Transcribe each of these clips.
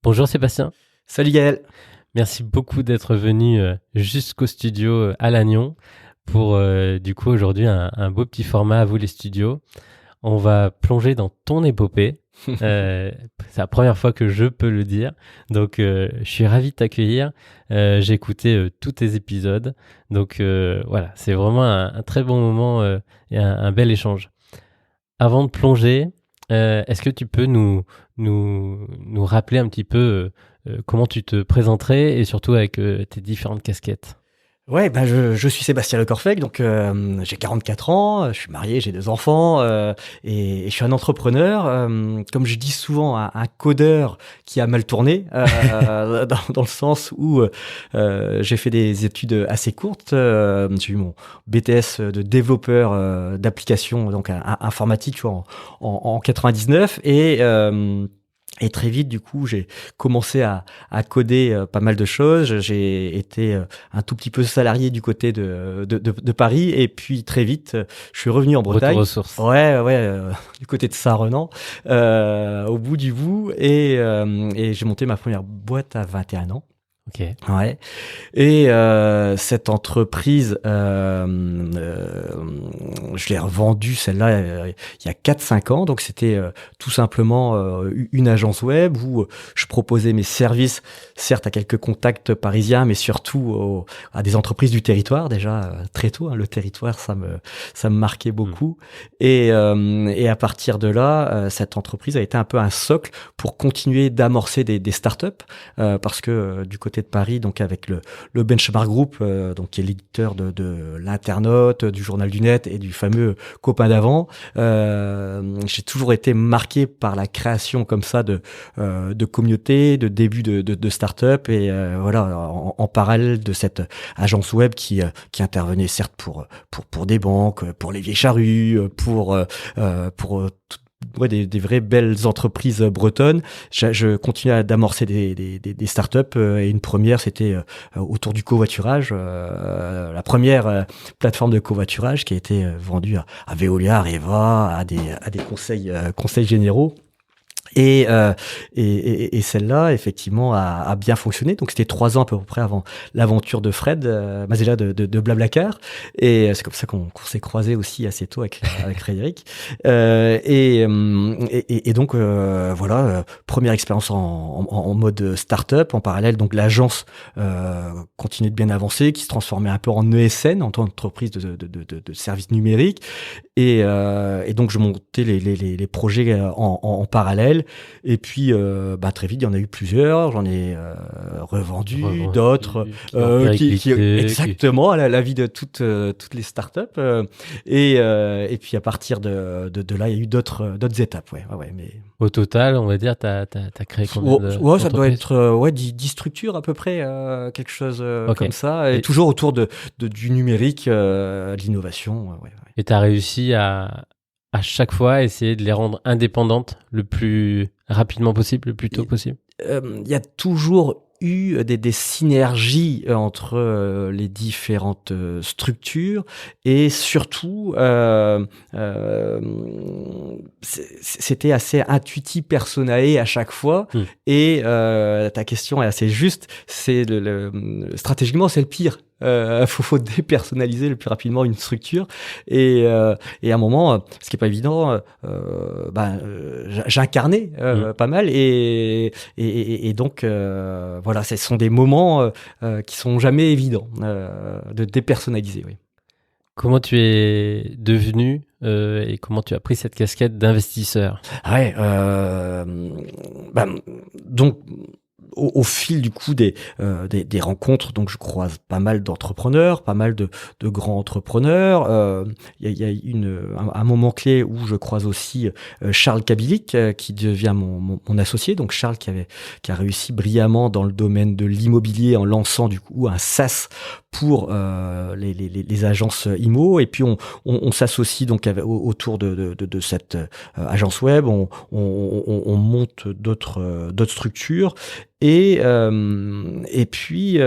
Bonjour Sébastien, Salut Gaël. merci beaucoup d'être venu jusqu'au studio à Lannion pour du coup aujourd'hui un beau petit format à vous les studios. On va plonger dans ton épopée. C'est la première fois que je peux le dire, donc je suis ravi de t'accueillir. J'ai écouté tous tes épisodes, donc voilà, c'est vraiment un très bon moment et un bel échange. Avant de plonger, est-ce que tu peux nous rappeler un petit peu comment tu te présenterais et surtout avec tes différentes casquettes? Ouais, je suis Sébastien Le Corfec, donc j'ai 44 ans, je suis marié, j'ai 2 enfants et je suis un entrepreneur. Comme je dis souvent, un codeur qui a mal tourné, dans le sens où j'ai fait des études assez courtes. J'ai eu mon BTS de développeur d'applications, donc informatique, tu vois, en 99 et très vite, du coup, j'ai commencé à coder pas mal de choses. J'ai été un tout petit peu salarié du côté de Paris. Et puis, très vite, je suis revenu en Retour aux Bretagne. sources. Ouais, du côté de Saint-Renan, au bout du bout. Et j'ai monté ma première boîte à 21 ans. Ok. Ouais. Et cette entreprise, je l'ai revendue, celle-là, il y a 4-5 ans. Donc, c'était tout simplement une agence web où je proposais mes services, certes à quelques contacts parisiens, mais surtout à des entreprises du territoire. Déjà, très tôt, hein, le territoire, ça me marquait beaucoup. Et à partir de là, cette entreprise a été un peu un socle pour continuer d'amorcer des startups, parce que du côté de Paris, donc avec le Benchmark Group, donc qui est l'éditeur de l'Internaute, du Journal du Net et du fameux Copain d'avant, j'ai toujours été marqué par la création comme ça de communautés, de débuts de start-up et voilà, en parallèle de cette agence web qui intervenait certes pour des banques, pour les vieilles charrues, pour ouais, des vraies belles entreprises bretonnes. Je continue d'amorcer des startups et une première, c'était autour du covoiturage, la première plateforme de covoiturage qui a été vendue à Veolia, Areva, à des conseils généraux. Et celle-là, effectivement, a bien fonctionné. Donc, c'était 3 ans à peu près avant l'aventure de Fred Mazella de Blablacar. Et c'est comme ça qu'on s'est croisés aussi assez tôt avec Frédéric. Et donc, voilà, première expérience en mode start-up. En parallèle, donc, l'agence continuait de bien avancer, qui se transformait un peu en ESN, en tant qu'entreprise de services numériques. Et donc, je montais les projets en parallèle. Et puis, très vite, il y en a eu plusieurs. J'en ai revendu d'autres exactement à la vie de toutes les startups. Et puis, à partir de là, il y a eu d'autres étapes. Ouais, mais... Au total, on va dire, t'as créé combien ça doit être 10 structures à peu près, quelque chose comme ça. Et toujours autour du numérique, de l'innovation. Ouais. Et t'as réussi à chaque fois essayer de les rendre indépendantes le plus rapidement possible, le plus tôt possible? Il y a toujours eu des synergies entre les différentes structures et surtout c'était assez intuitif personae à chaque fois. Et ta question est assez juste, c'est stratégiquement c'est le pire. Faut dépersonnaliser le plus rapidement une structure et à un moment, ce qui est pas évident, j'incarnais pas mal et donc voilà, ce sont des moments qui sont jamais évidents de dépersonnaliser. Oui. Comment tu es devenu et comment tu as pris cette casquette d'investisseur? Ouais, donc au fil du coup des rencontres, donc je croise pas mal d'entrepreneurs, pas mal de grands entrepreneurs. Il y a un moment clé où je croise aussi Charles Kabilik qui devient mon associé. Donc Charles qui a réussi brillamment dans le domaine de l'immobilier en lançant du coup un SaaS pour les agences IMO. Et puis on s'associe donc autour de cette agence web. On monte d'autres structures. Et puis,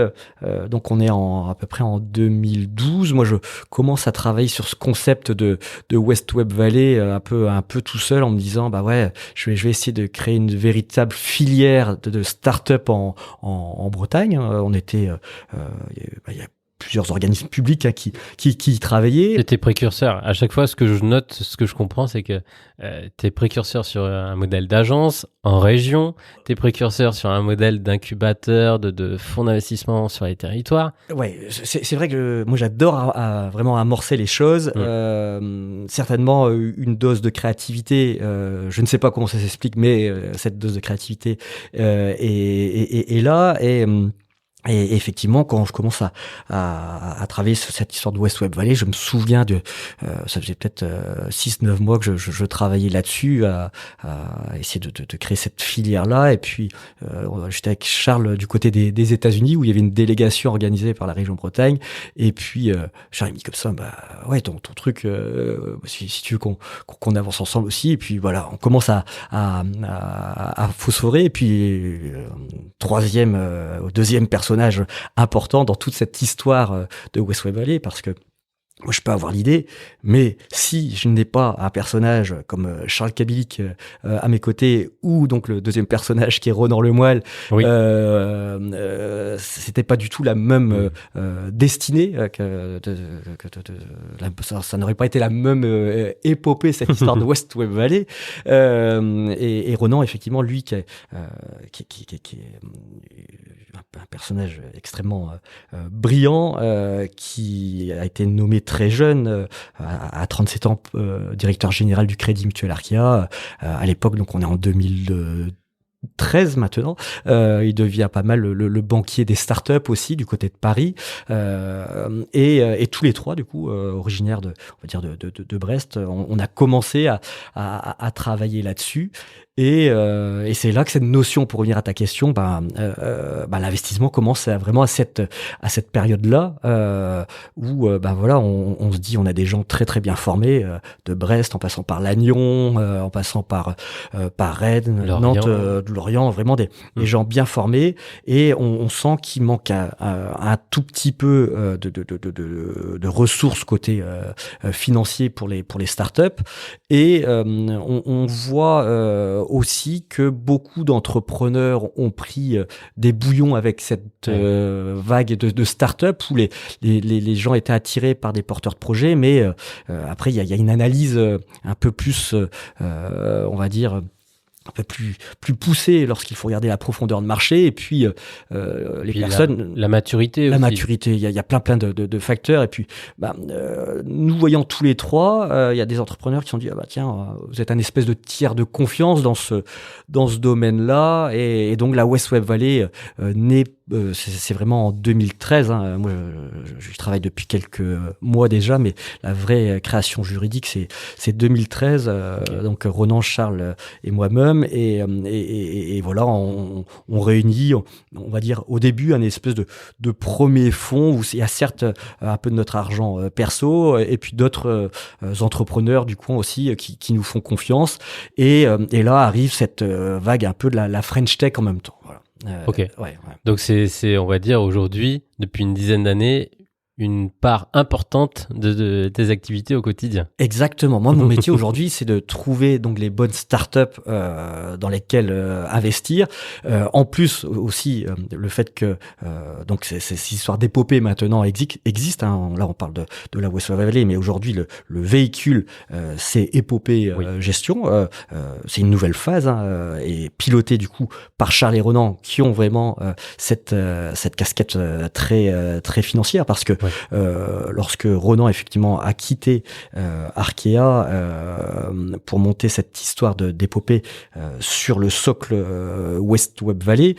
donc on est à peu près en 2012. Moi, je commence à travailler sur ce concept de West Web Valley un peu tout seul, en me disant bah ouais, je vais essayer de créer une véritable filière de start-up en Bretagne. On était, il y a plusieurs organismes publics qui y travaillaient. T'es précurseur. À chaque fois, ce que je note, ce que je comprends, c'est que t'es précurseur sur un modèle d'agence en région, t'es précurseur sur un modèle d'incubateur, de fonds d'investissement sur les territoires. Ouais, c'est vrai que moi j'adore vraiment amorcer les choses. Certainement une dose de créativité. Je ne sais pas comment ça s'explique, mais cette dose de créativité est là. Et effectivement, quand je commence à travailler sur cette histoire de West Web Valley, je me souviens ça faisait peut-être 6-9 mois que je travaillais là-dessus, à essayer de créer cette filière-là. Et puis, j'étais avec Charles du côté des États-Unis, où il y avait une délégation organisée par la région Bretagne. Et puis, Charles m'a dit comme ça, bah ouais, ton truc, si tu veux qu'on avance ensemble aussi. Et puis voilà, on commence à phosphorer. Et puis, deuxième personnage important dans toute cette histoire de West Web Valley, parce que moi, je peux avoir l'idée, mais si je n'ai pas un personnage comme Charles Kabilik à mes côtés, ou donc le deuxième personnage qui est Ronan Lemoyle, oui. C'était pas du tout la même destinée, ça n'aurait pas été la même épopée, cette histoire de West Web Valley. Et Ronan, effectivement, lui, qui est un personnage extrêmement brillant, qui a été nommé très jeune, à 37 ans, directeur général du Crédit Mutuel Arkea. À l'époque, donc on est en 2013 maintenant, il devient pas mal le banquier des startups aussi du côté de Paris, et tous les trois du coup originaires de Brest, on a commencé à travailler là-dessus. Et c'est là que cette notion, pour revenir à ta question, l'investissement commence vraiment à cette période-là, où voilà, on se dit, on a des gens très très bien formés, de Brest en passant par Lannion, en passant par Rennes, Nantes, Lorient, vraiment des gens bien formés, et on sent qu'il manque un tout petit peu de ressources côté financier pour les startups, et on voit aussi que beaucoup d'entrepreneurs ont pris des bouillons avec cette vague de start-up, où les gens étaient attirés par des porteurs de projets, mais après il y a une analyse un peu plus, on va dire, un peu plus poussé lorsqu'il faut regarder la profondeur de marché, et puis les personnes, la maturité aussi. Maturité, il y a plein de facteurs, et puis nous voyant tous les trois, il y a des entrepreneurs qui ont dit tiens, vous êtes un espèce de tiers de confiance dans ce domaine-là, et donc la West Web Valley naît. C'est vraiment en 2013. Moi, je travaille depuis quelques mois déjà, mais la vraie création juridique, c'est 2013. Okay. Donc Ronan, Charles et moi-même, et voilà, on réunit, on va dire au début, un espèce de premier fonds où il y a certes un peu de notre argent perso, et puis d'autres entrepreneurs du coin aussi qui nous font confiance, et là arrive cette vague un peu de la French Tech en même temps. Voilà. Ok. Ouais. Donc c'est, on va dire aujourd'hui, depuis une dizaine d'années, une part importante de tes activités au quotidien. Exactement. Moi, mon métier aujourd'hui, c'est de trouver donc les bonnes startups dans lesquelles investir. En plus aussi, le fait que donc cette histoire d'épopée maintenant existe. Là, on parle de la West Valley, mais aujourd'hui le véhicule, c'est épopée gestion. C'est une nouvelle phase, et pilotée du coup par Charles et Ronan, qui ont vraiment cette casquette très très financière, parce que lorsque Ronan effectivement a quitté Arkea pour monter cette histoire d'épopée sur le socle West Web Valley,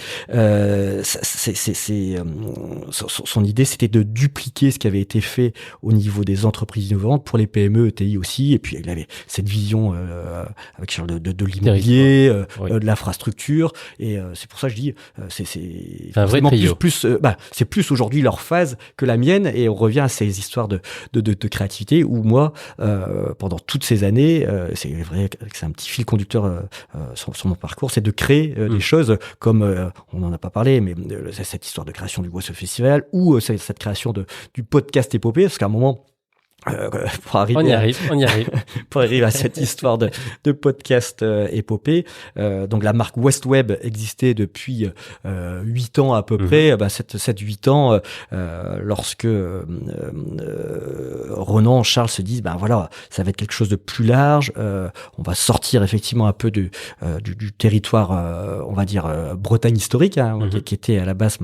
son idée, c'était de dupliquer ce qui avait été fait au niveau des entreprises innovantes pour les PME, ETI aussi, et puis il avait cette vision avec Charles de l'immobilier, de l'infrastructure, et c'est pour ça que je dis c'est un vrai trio. C'est plus aujourd'hui leur phase que la mienne. et on revient à ces histoires de créativité où moi, pendant toutes ces années, c'est vrai que c'est un petit fil conducteur sur mon parcours, c'est de créer des choses comme, on n'en a pas parlé, mais cette histoire de création du Voice Festival ou cette création du podcast épopée, parce qu'à un moment, pour arriver on y arrive. pour arriver à cette histoire de podcast épopée. Donc la marque Westweb existait depuis 8 ans à peu près. 7-8 ans, lorsque Ronan, Charles se disent, voilà, ça va être quelque chose de plus large. On va sortir effectivement un peu du territoire, on va dire Bretagne historique, qui était à la base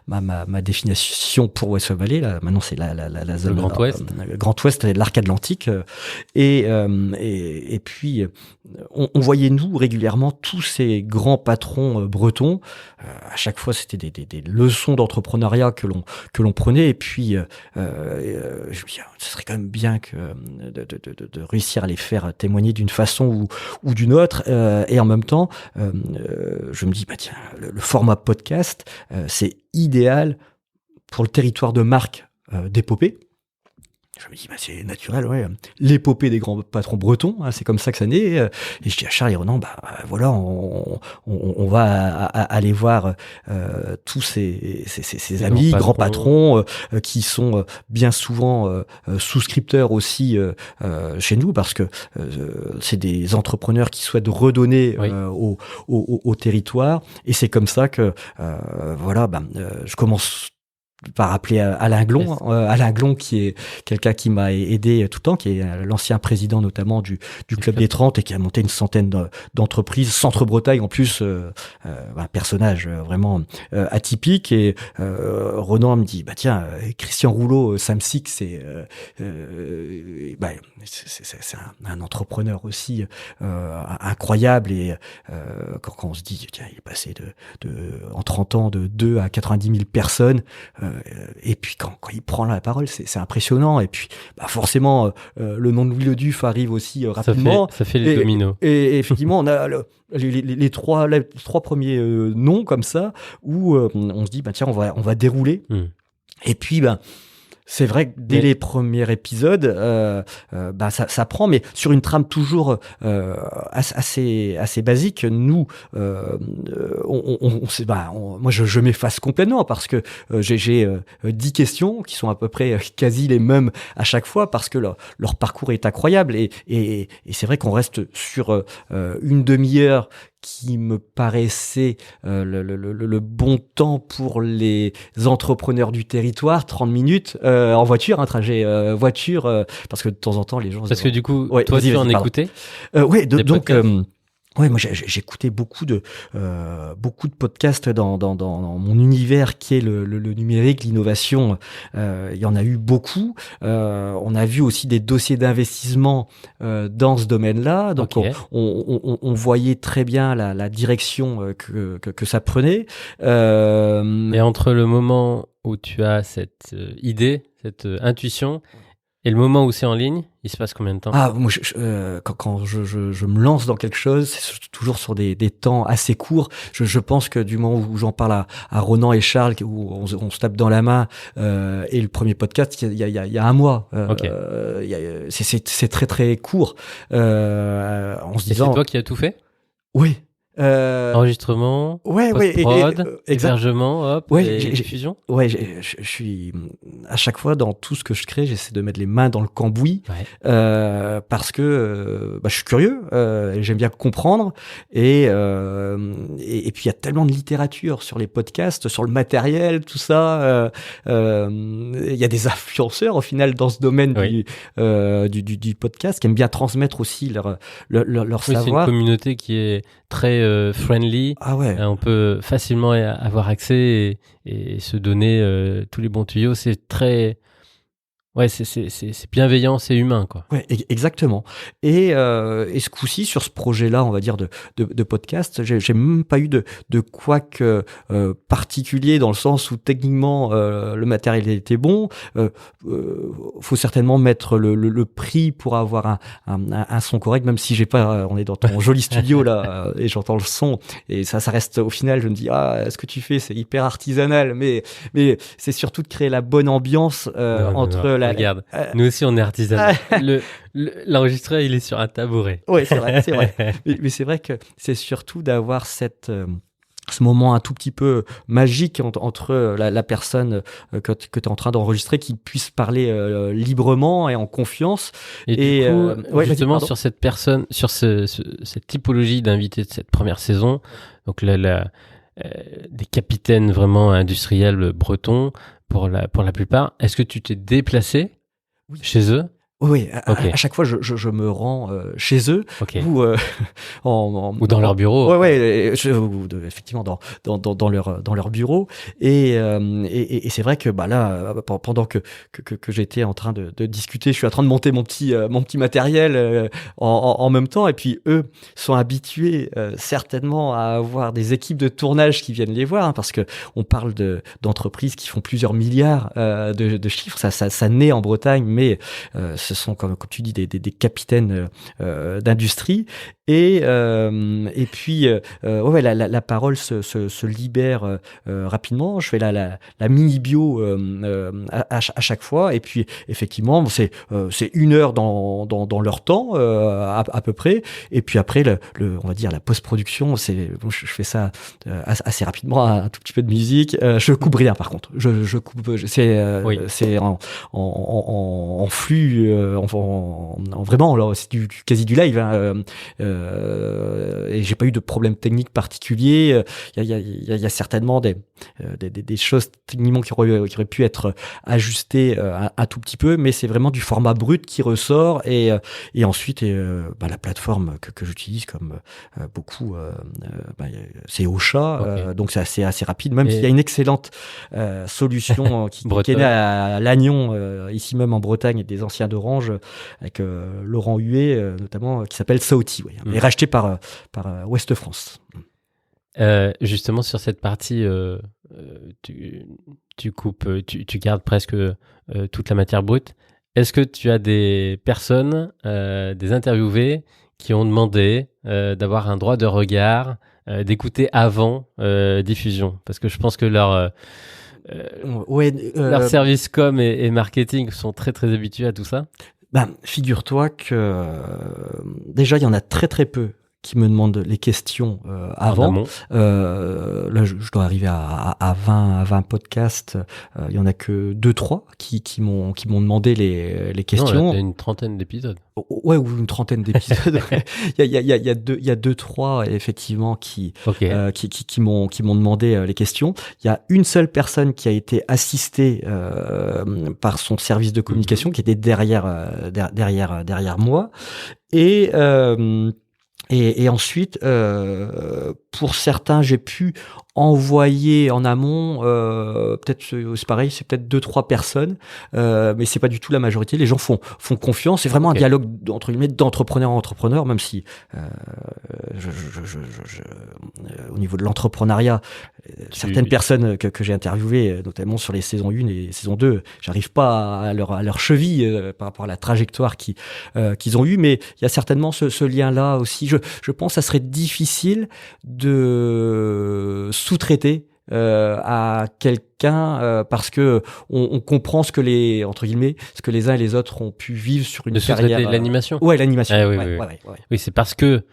ma définition pour West Valley. Là, maintenant c'est la zone Grand Ouest. Grand Ouest, l'arc atlantique, et puis on voyait nous régulièrement tous ces grands patrons bretons. À chaque fois, c'était des leçons d'entrepreneuriat que l'on prenait, et puis je me dis, ce serait quand même bien de réussir à les faire témoigner d'une façon ou d'une autre, et en même temps, je me dis, tiens, le format podcast, c'est idéal pour le territoire de marque d'épopée. Je me dis, c'est naturel, ouais. L'épopée des grands patrons bretons, c'est comme ça que ça naît. Et je dis à Charles et Ronan, voilà, on va aller voir tous ces amis, grands patrons, qui sont bien souvent souscripteurs aussi chez nous, parce que c'est des entrepreneurs qui souhaitent redonner au territoire. Et c'est comme ça que, je commence par appeler Alain Glon, Alain Glon qui est quelqu'un qui m'a aidé tout le temps, qui est l'ancien président notamment du Club des 30 et qui a monté une centaine d'entreprises, Centre-Bretagne en plus, un personnage vraiment atypique. Et Ronan me dit, tiens, Christian Rouleau, Samsic, c'est un entrepreneur aussi incroyable. Et quand on se dit, tiens, il est passé en 30 ans de 2 à 90 000 personnes, et puis quand il prend la parole, c'est impressionnant. Et puis forcément, le nom de Louis Leduf arrive aussi rapidement. Ça fait les dominos. Et effectivement, on a les trois premiers noms comme ça, où on se dit, tiens, on va dérouler. Et puis, c'est vrai que dès les premiers épisodes, ça prend, mais sur une trame toujours assez basique. Nous, moi, je m'efface complètement parce que j'ai 10 questions qui sont à peu près quasi les mêmes à chaque fois, parce que leur parcours est incroyable. Et c'est vrai qu'on reste sur une demi-heure qui me paraissait le bon temps pour les entrepreneurs du territoire, 30 minutes en voiture, un trajet voiture, parce que de temps en temps les gens... Parce que du coup, toi tu en écoutais moi j'écoutais beaucoup de podcasts dans mon univers qui est le numérique, l'innovation. Il y en a eu beaucoup. On a vu aussi des dossiers d'investissement dans ce domaine-là. Donc on voyait très bien la direction que ça prenait. Et entre le moment où tu as cette idée, cette intuition, et le moment où c'est en ligne, il se passe combien de temps ? Moi, quand je me lance dans quelque chose, c'est toujours sur des temps assez courts. Je pense que du moment où j'en parle à Ronan et Charles, où on se tape dans la main, et le premier podcast, il y a un mois. C'est très très court. En se disant. Et c'est toi qui as tout fait ? Oui. Enregistrement, post-prod, hébergement, diffusion. Je suis à chaque fois dans tout ce que je crée, j'essaie de mettre les mains dans le cambouis, parce que je suis curieux, j'aime bien comprendre, et puis il y a tellement de littérature sur les podcasts, sur le matériel, tout ça. Il y a des influenceurs au final dans ce domaine du podcast qui aiment bien transmettre aussi leur savoir. C'est une communauté qui est très friendly. On peut facilement avoir accès et se donner tous les bons tuyaux. C'est très Ouais, c'est bienveillant, c'est humain, quoi. Ouais, exactement. Et ce coup-ci, sur ce projet-là, on va dire de podcast, j'ai même pas eu de couac particulier dans le sens où techniquement le matériel était bon. Faut certainement mettre le prix pour avoir un son correct, même si j'ai pas. On est dans ton joli studio là et j'entends le son et ça reste au final. Je me dis ce que tu fais, c'est hyper artisanal, mais c'est surtout de créer la bonne ambiance entre non. la. Regarde, nous aussi on est artisanal. L'enregistreur, il est sur un tabouret. Oui, c'est vrai, c'est vrai. Mais c'est vrai que c'est surtout d'avoir ce moment un tout petit peu magique entre la personne que tu es en train d'enregistrer, qui puisse parler librement et en confiance. Et du coup, justement, sur cette personne, sur cette typologie d'invités de cette première saison, donc des capitaines vraiment industriels bretons, pour la plupart, est-ce que tu t'es déplacé chez eux? Oui, à chaque fois, je me rends chez eux ou ou dans leur bureau. Effectivement dans leur bureau et c'est vrai que là pendant que j'étais en train de discuter, je suis en train de monter mon petit matériel en même temps, et puis eux sont habitués certainement à avoir des équipes de tournage qui viennent les voir, hein, parce que on parle d'entreprises qui font plusieurs milliards de chiffres, ça naît en Bretagne, mais ce sont, comme tu dis, des capitaines d'industrie. Et puis, la parole se libère rapidement. Je fais la mini-bio à chaque fois. Et puis, effectivement, c'est 1 heure dans leur temps, à peu près. Et puis après, on va dire la post-production, je fais ça assez rapidement, un tout petit peu de musique. Je coupe rien, par contre. Je coupe. C'est en flux, vraiment, là, c'est quasi du live, hein, et j'ai pas eu de problème technique particulier. Il y a certainement des choses techniquement qui auraient pu être ajustées un tout petit peu, mais c'est vraiment du format brut qui ressort, et ensuite la plateforme que j'utilise comme beaucoup, c'est Ocha, donc c'est assez rapide, même s'il y a une excellente solution qui est née à Lannion, ici même en Bretagne, et des anciens d'Orange, avec Laurent Huet notamment, qui s'appelle Sauti, et racheté par Ouest France. Justement, sur cette partie, tu coupes, tu gardes presque toute la matière brute. Est-ce que tu as des personnes, des interviewés, qui ont demandé d'avoir un droit de regard, d'écouter avant diffusion? Parce que je pense que leur service com et marketing sont très très habitués à tout ça. Figure-toi que déjà il y en a très très peu qui me demandent les questions avant. Là, je dois arriver à 20 podcasts. Il y en a que 2-3 qui m'ont demandé les questions. Non, il y a une trentaine d'épisodes. Ouais, ou une trentaine d'épisodes. Il y a 2-3 effectivement qui m'ont demandé les questions. Il y a une seule personne qui a été assistée par son service de communication, qui était derrière moi, et ensuite, pour certains, j'ai pu envoyer en amont, peut-être c'est pareil, c'est peut-être 2-3 personnes, mais c'est pas du tout la majorité. Les gens font confiance. C'est vraiment un dialogue entre guillemets d'entrepreneur à entrepreneur, même si au niveau de l'entrepreneuriat, certaines personnes que j'ai interviewées, notamment sur les saisons 1 et saison 2, j'arrive pas à leur cheville par rapport à la trajectoire qu'ils ont eue, mais il y a certainement ce lien-là aussi. Je pense que ça serait difficile de sous-traiter à quelqu'un parce que on comprend ce que les uns et les autres ont pu vivre sur une carrière. De l'animation. Ouais, l'animation. Oui, c'est parce que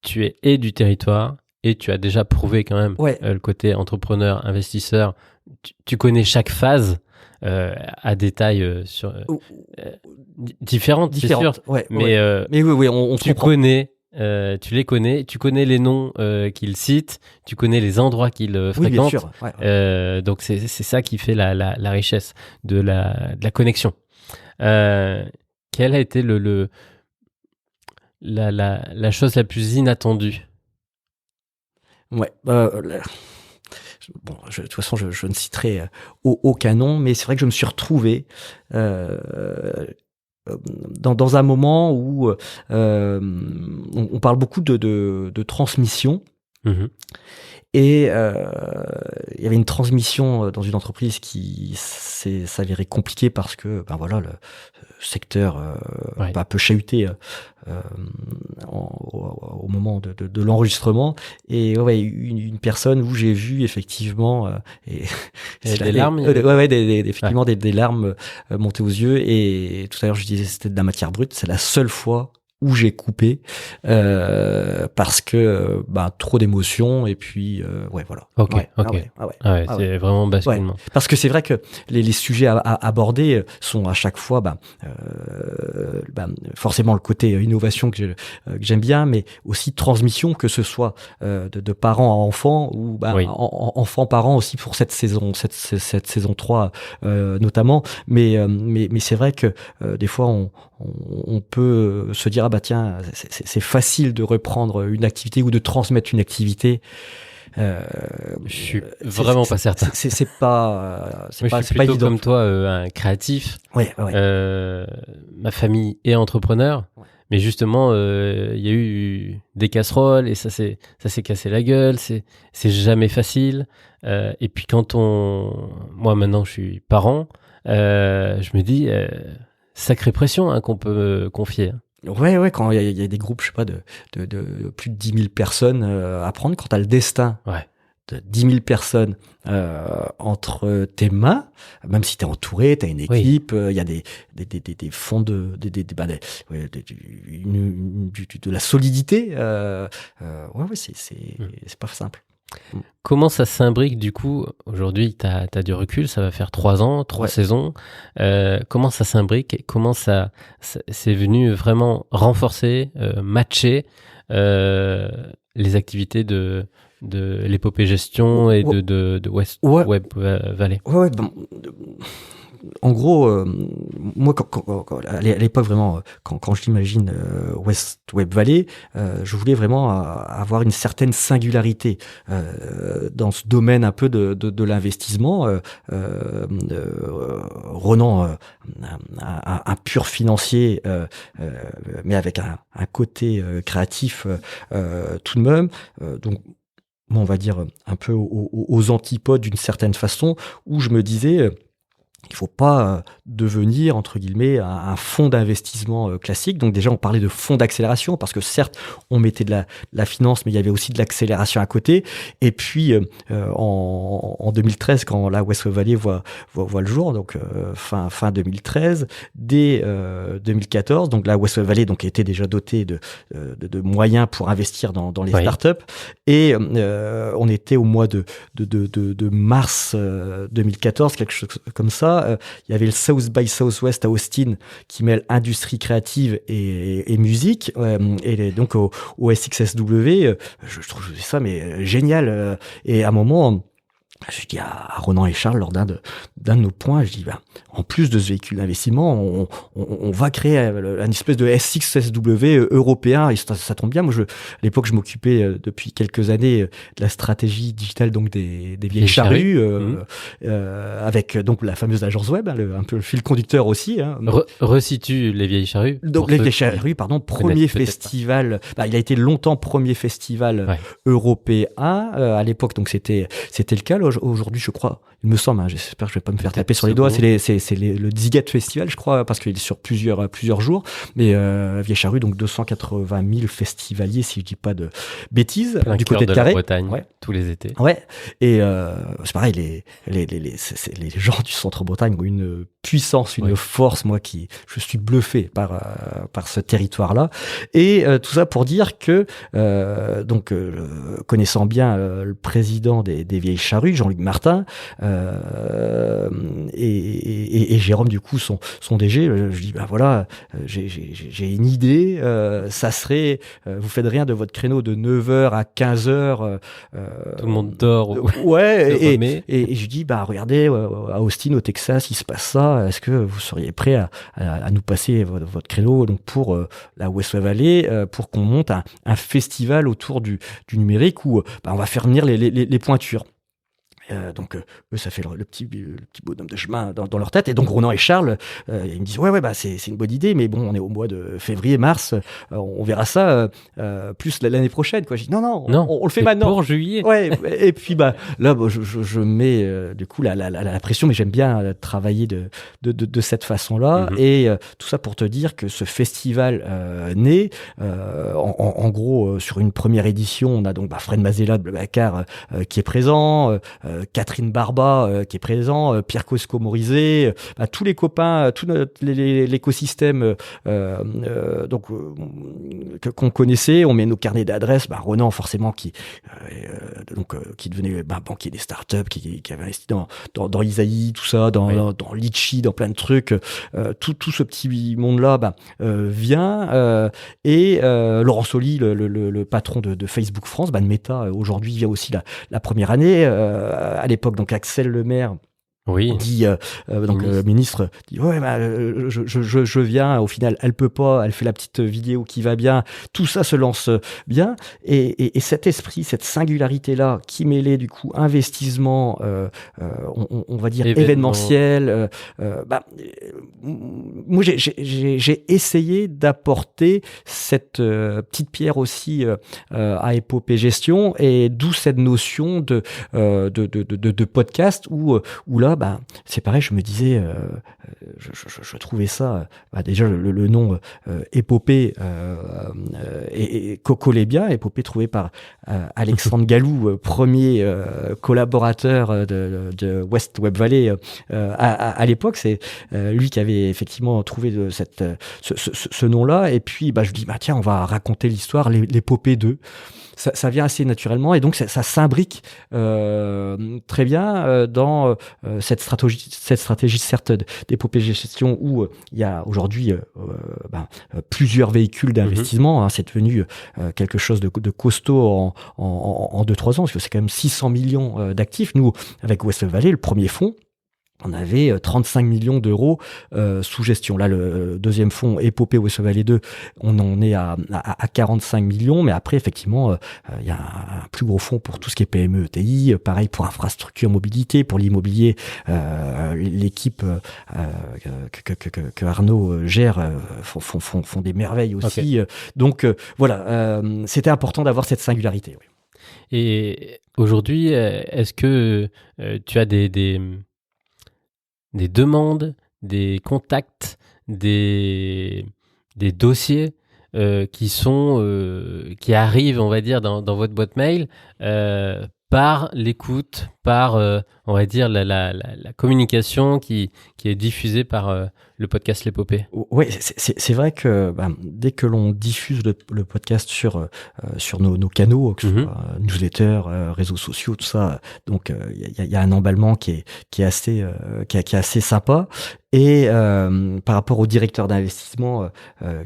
tu es du territoire et tu as déjà prouvé quand même le côté entrepreneur, investisseur. Tu connais chaque phase à détail différentes, c'est sûr. Mais oui, on connaît. Tu les connais, tu connais les noms qu'ils citent, tu connais les endroits qu'ils fréquentent. Bien sûr. Donc c'est ça qui fait la richesse de la connexion. Quelle a été la chose la plus inattendue? de toute façon, je ne citerai aucun nom, mais c'est vrai que je me suis retrouvé dans un moment où on parle beaucoup de transmission. Et il y avait une transmission dans une entreprise qui s'est s'avérait compliquée parce que le secteur peut chahuter au moment de l'enregistrement. Et une personne où j'ai vu effectivement des larmes, effectivement des larmes monter aux yeux. Et tout à l'heure je disais c'était de la matière brute. C'est la seule fois où j'ai coupé parce que trop d'émotions et puis voilà. C'est vraiment basculement. Parce que c'est vrai que les sujets abordés sont à chaque fois forcément le côté innovation que j'aime bien, mais aussi transmission, que ce soit de parents à enfants ou enfants parents aussi pour cette saison 3 notamment, mais c'est vrai que des fois on peut se dire tiens, c'est facile de reprendre une activité ou de transmettre une activité. Je suis vraiment pas certain. C'est pas je suis plutôt évident. Comme toi, un créatif. Ouais. Ma famille est entrepreneur, mais justement, il y a eu des casseroles et ça s'est cassé la gueule. C'est jamais facile. Et puis moi maintenant, je suis parent. Je me dis sacrée pression qu'on peut confier. Ouais, quand il y a des groupes, je sais pas, de plus de 10 000 personnes à prendre, quand t'as le destin de 10 000 personnes entre tes mains, même si t'es entouré, t'as une équipe, il y a des fonds de la solidité. C'est pas simple. Comment ça s'imbrique du coup? Aujourd'hui, tu as du recul, ça va faire 3 ans, 3 saisons. Comment ça s'imbrique et comment c'est venu vraiment renforcer, matcher les activités de l'épopée gestion et de West Web Valley? En gros, moi, à l'époque, vraiment, quand je l'imagine West Web Valley, je voulais vraiment avoir une certaine singularité dans ce domaine un peu de l'investissement, renant un pur financier, mais avec un côté créatif tout de même. Donc, on va dire un peu aux antipodes d'une certaine façon, où je me disais... il faut pas devenir, entre guillemets, un fonds d'investissement classique. Donc déjà, on parlait de fonds d'accélération, parce que certes, on mettait de la finance, mais il y avait aussi de l'accélération à côté. Et puis, en 2013, quand la West Valley voit le jour, donc fin 2013, dès 2014, donc la West Valley était déjà dotée de moyens pour investir dans les startups. Et on était au mois de mars 2014, quelque chose comme ça. Il y avait le South by Southwest à Austin qui mêle industrie créative et musique, et donc au SXSW, je trouve ça mais génial. Et à un moment, je dis à Ronan et Charles lors d'un de nos points, je dis en plus de ce véhicule d'investissement, on va créer une espèce de SXSW européen. Et ça tombe bien. Moi, à l'époque, je m'occupais depuis quelques années de la stratégie digitale, donc des vieilles charrues, avec donc la fameuse agence web, un peu le fil conducteur aussi. Resitue les vieilles charrues. Donc les vieilles charrues, premier festival. Il a été longtemps premier festival européen à l'époque. Donc c'était le cas. Aujourd'hui, je crois, il me semble, j'espère que je vais pas me faire taper sur les doigts, c'est le Ziget Festival, je crois, parce qu'il est sur plusieurs jours. Mais Vieille Charrue, donc 280 000 festivaliers, si je dis pas de bêtises, du côté de Carré. La Bretagne, tous les étés. Ouais. Et c'est pareil, les gens du centre-Bretagne ont une puissance, une force, moi je suis bluffé par ce territoire-là. Et tout ça pour dire que connaissant bien le président des Vieilles Charrues, Jean-Luc Martin, et Jérôme, du coup, son DG, je dis j'ai une idée, ça serait, vous faites rien de votre créneau de 9h à 15h. Tout le monde dort. Et je dis, regardez, à Austin, au Texas, il se passe ça. Est-ce que vous seriez prêt à nous passer votre créneau, donc pour la West Valley, pour qu'on monte un festival autour du numérique où on va faire venir les pointures. Donc eux, ça fait le petit bonhomme de chemin dans leur tête. Et donc Ronan et Charles, ils me disent ouais, bah c'est une bonne idée, mais bon, on est au mois de février, mars, on verra ça plus l'année prochaine, quoi. Je dis non, on le fait maintenant. Pour juillet. Ouais. Et puis bah là, je mets du coup la pression, mais j'aime bien travailler de cette façon-là. Et tout ça pour te dire que ce festival naît. En gros, sur une première édition, on a donc Fred Mazella de Blablacar qui est présent, Catherine Barba qui est présent, Pierre Cosco-Morizet, tous les copains, tout l'écosystème donc qu'on connaissait. On met nos carnets d'adresses. Ronan forcément qui devenait banquier des startups, qui avait investi dans Isaïe, tout ça, dans Litchi, dans plein de trucs. Tout ce petit monde-là vient. Et Laurent Soli, le patron de Facebook France, de Meta, aujourd'hui vient aussi la première année. À l'époque, donc Axel Lemaire dit ministre dit ouais je viens. Au final, elle peut pas, elle fait la petite vidéo qui va bien, tout ça se lance bien, et cet esprit, cette singularité là qui mêlait du coup investissement, on va dire événementiel, moi j'ai essayé d'apporter cette petite pierre aussi à Épopée Gestion, et d'où cette notion de podcast où là c'est pareil, je me disais, je trouvais ça, déjà le nom Épopée et collait bien. Épopée trouvé par Alexandre Gallou, premier collaborateur de West Web Valley à l'époque. C'est lui qui avait effectivement trouvé ce nom-là. Et puis je dis tiens, on va raconter l'histoire, l'Épopée 2. Ça vient assez naturellement, et donc ça s'imbrique très bien dans cette stratégie certes d'Épopée Gestion, où il y a aujourd'hui plusieurs véhicules d'investissement. C'est devenu quelque chose de costaud en 2-3 ans, parce que c'est quand même 600 millions d'actifs. Nous, avec West Valley, le premier fonds, on avait 35 millions d'euros sous gestion. Là, le deuxième fonds, Épopée West Valley 2, on en est à 45 millions. Mais après, effectivement, il y a un plus gros fonds pour tout ce qui est PME, ETI. Pareil pour infrastructure, mobilité, pour l'immobilier. L'équipe que Arnaud gère font des merveilles aussi. Okay. Donc, voilà, c'était important d'avoir cette singularité. Oui. Et aujourd'hui, est-ce que tu as des demandes, des contacts, des dossiers qui arrivent, on va dire, dans votre boîte mail par l'écoute, par, on va dire, la communication qui est diffusée par le podcast L'Épopée. Oui, c'est vrai que dès que l'on diffuse le podcast sur nos canaux, que ce soit newsletter, réseaux sociaux, tout ça, donc il y a un emballement qui est assez sympa. Et par rapport au directeur d'investissement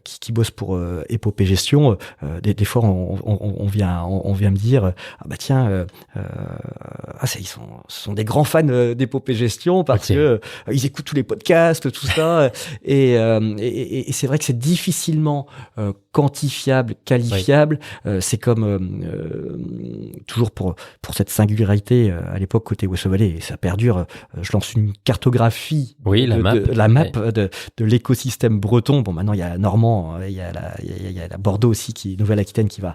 qui bosse pour Épopée Gestion, des fois on vient me dire tiens, ce sont des grands fans d'Épopée Gestion parce que ils écoutent tous les podcasts, tout ça, et c'est vrai que c'est difficilement quantifiable, qualifiable. C'est comme toujours pour cette singularité à l'époque côté West Valley, et ça perdure. Je lance une cartographie la map de l'écosystème breton. Bon, maintenant il y a Normand, il y a la Bordeaux aussi, Nouvelle-Aquitaine qui va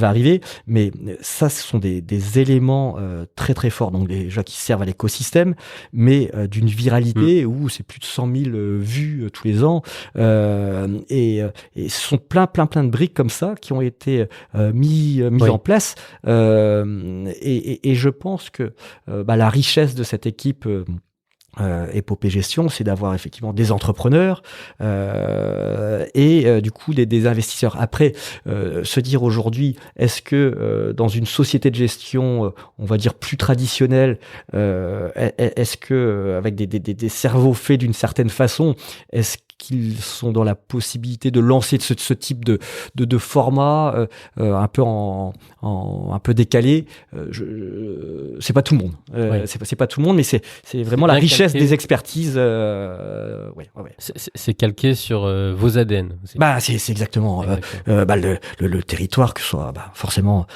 arriver, mais ça, ce sont des éléments très très forts, donc déjà qui servent à l'écosystème, mais d'une viralité où c'est plus de 100 000 vues tous les ans, et ce sont plein de briques comme ça qui ont été mis en place, et je pense que la richesse de cette équipe Épopée Gestion, c'est d'avoir effectivement des entrepreneurs et du coup des investisseurs. Après, se dire aujourd'hui, est-ce que dans une société de gestion, on va dire plus traditionnelle, est-ce que avec des cerveaux faits d'une certaine façon, est-ce qu'ils sont dans la possibilité de lancer ce type de format un peu décalé. C'est pas tout le monde. C'est pas tout le monde, mais c'est vraiment la richesse des expertises. C'est calqué sur vos ADN aussi. C'est exactement. Le territoire, que ce soit forcément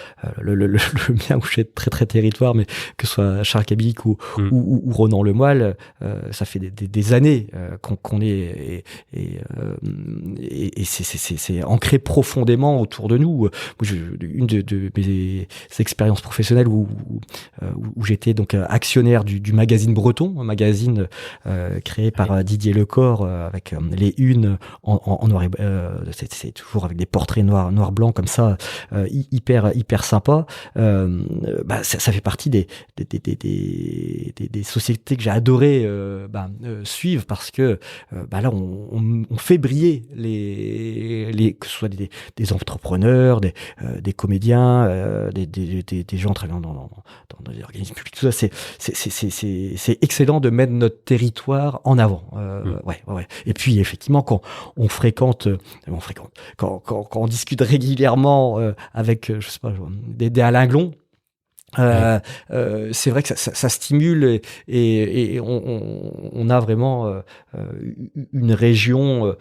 le mien où je suis très très territoire, mais que ce soit Charles Cabic ou Ronan Lemoyle, ça fait des années qu'on est et c'est ancré profondément autour de nous. Une de mes expériences professionnelles où j'étais donc actionnaire du magazine Breton, un magazine créé par Didier Lecor avec les unes en noir et c'est toujours avec des portraits noir-blanc comme ça, hyper sympa. Ça fait partie des sociétés que j'ai adoré suivre parce que là on fait briller que ce soit des entrepreneurs, des comédiens, des gens travaillant dans des organismes publics, tout ça. C'est excellent de mettre notre territoire en avant. Et puis effectivement quand on discute régulièrement avec je sais pas des Alain Glon, c'est vrai que ça stimule et on a vraiment une région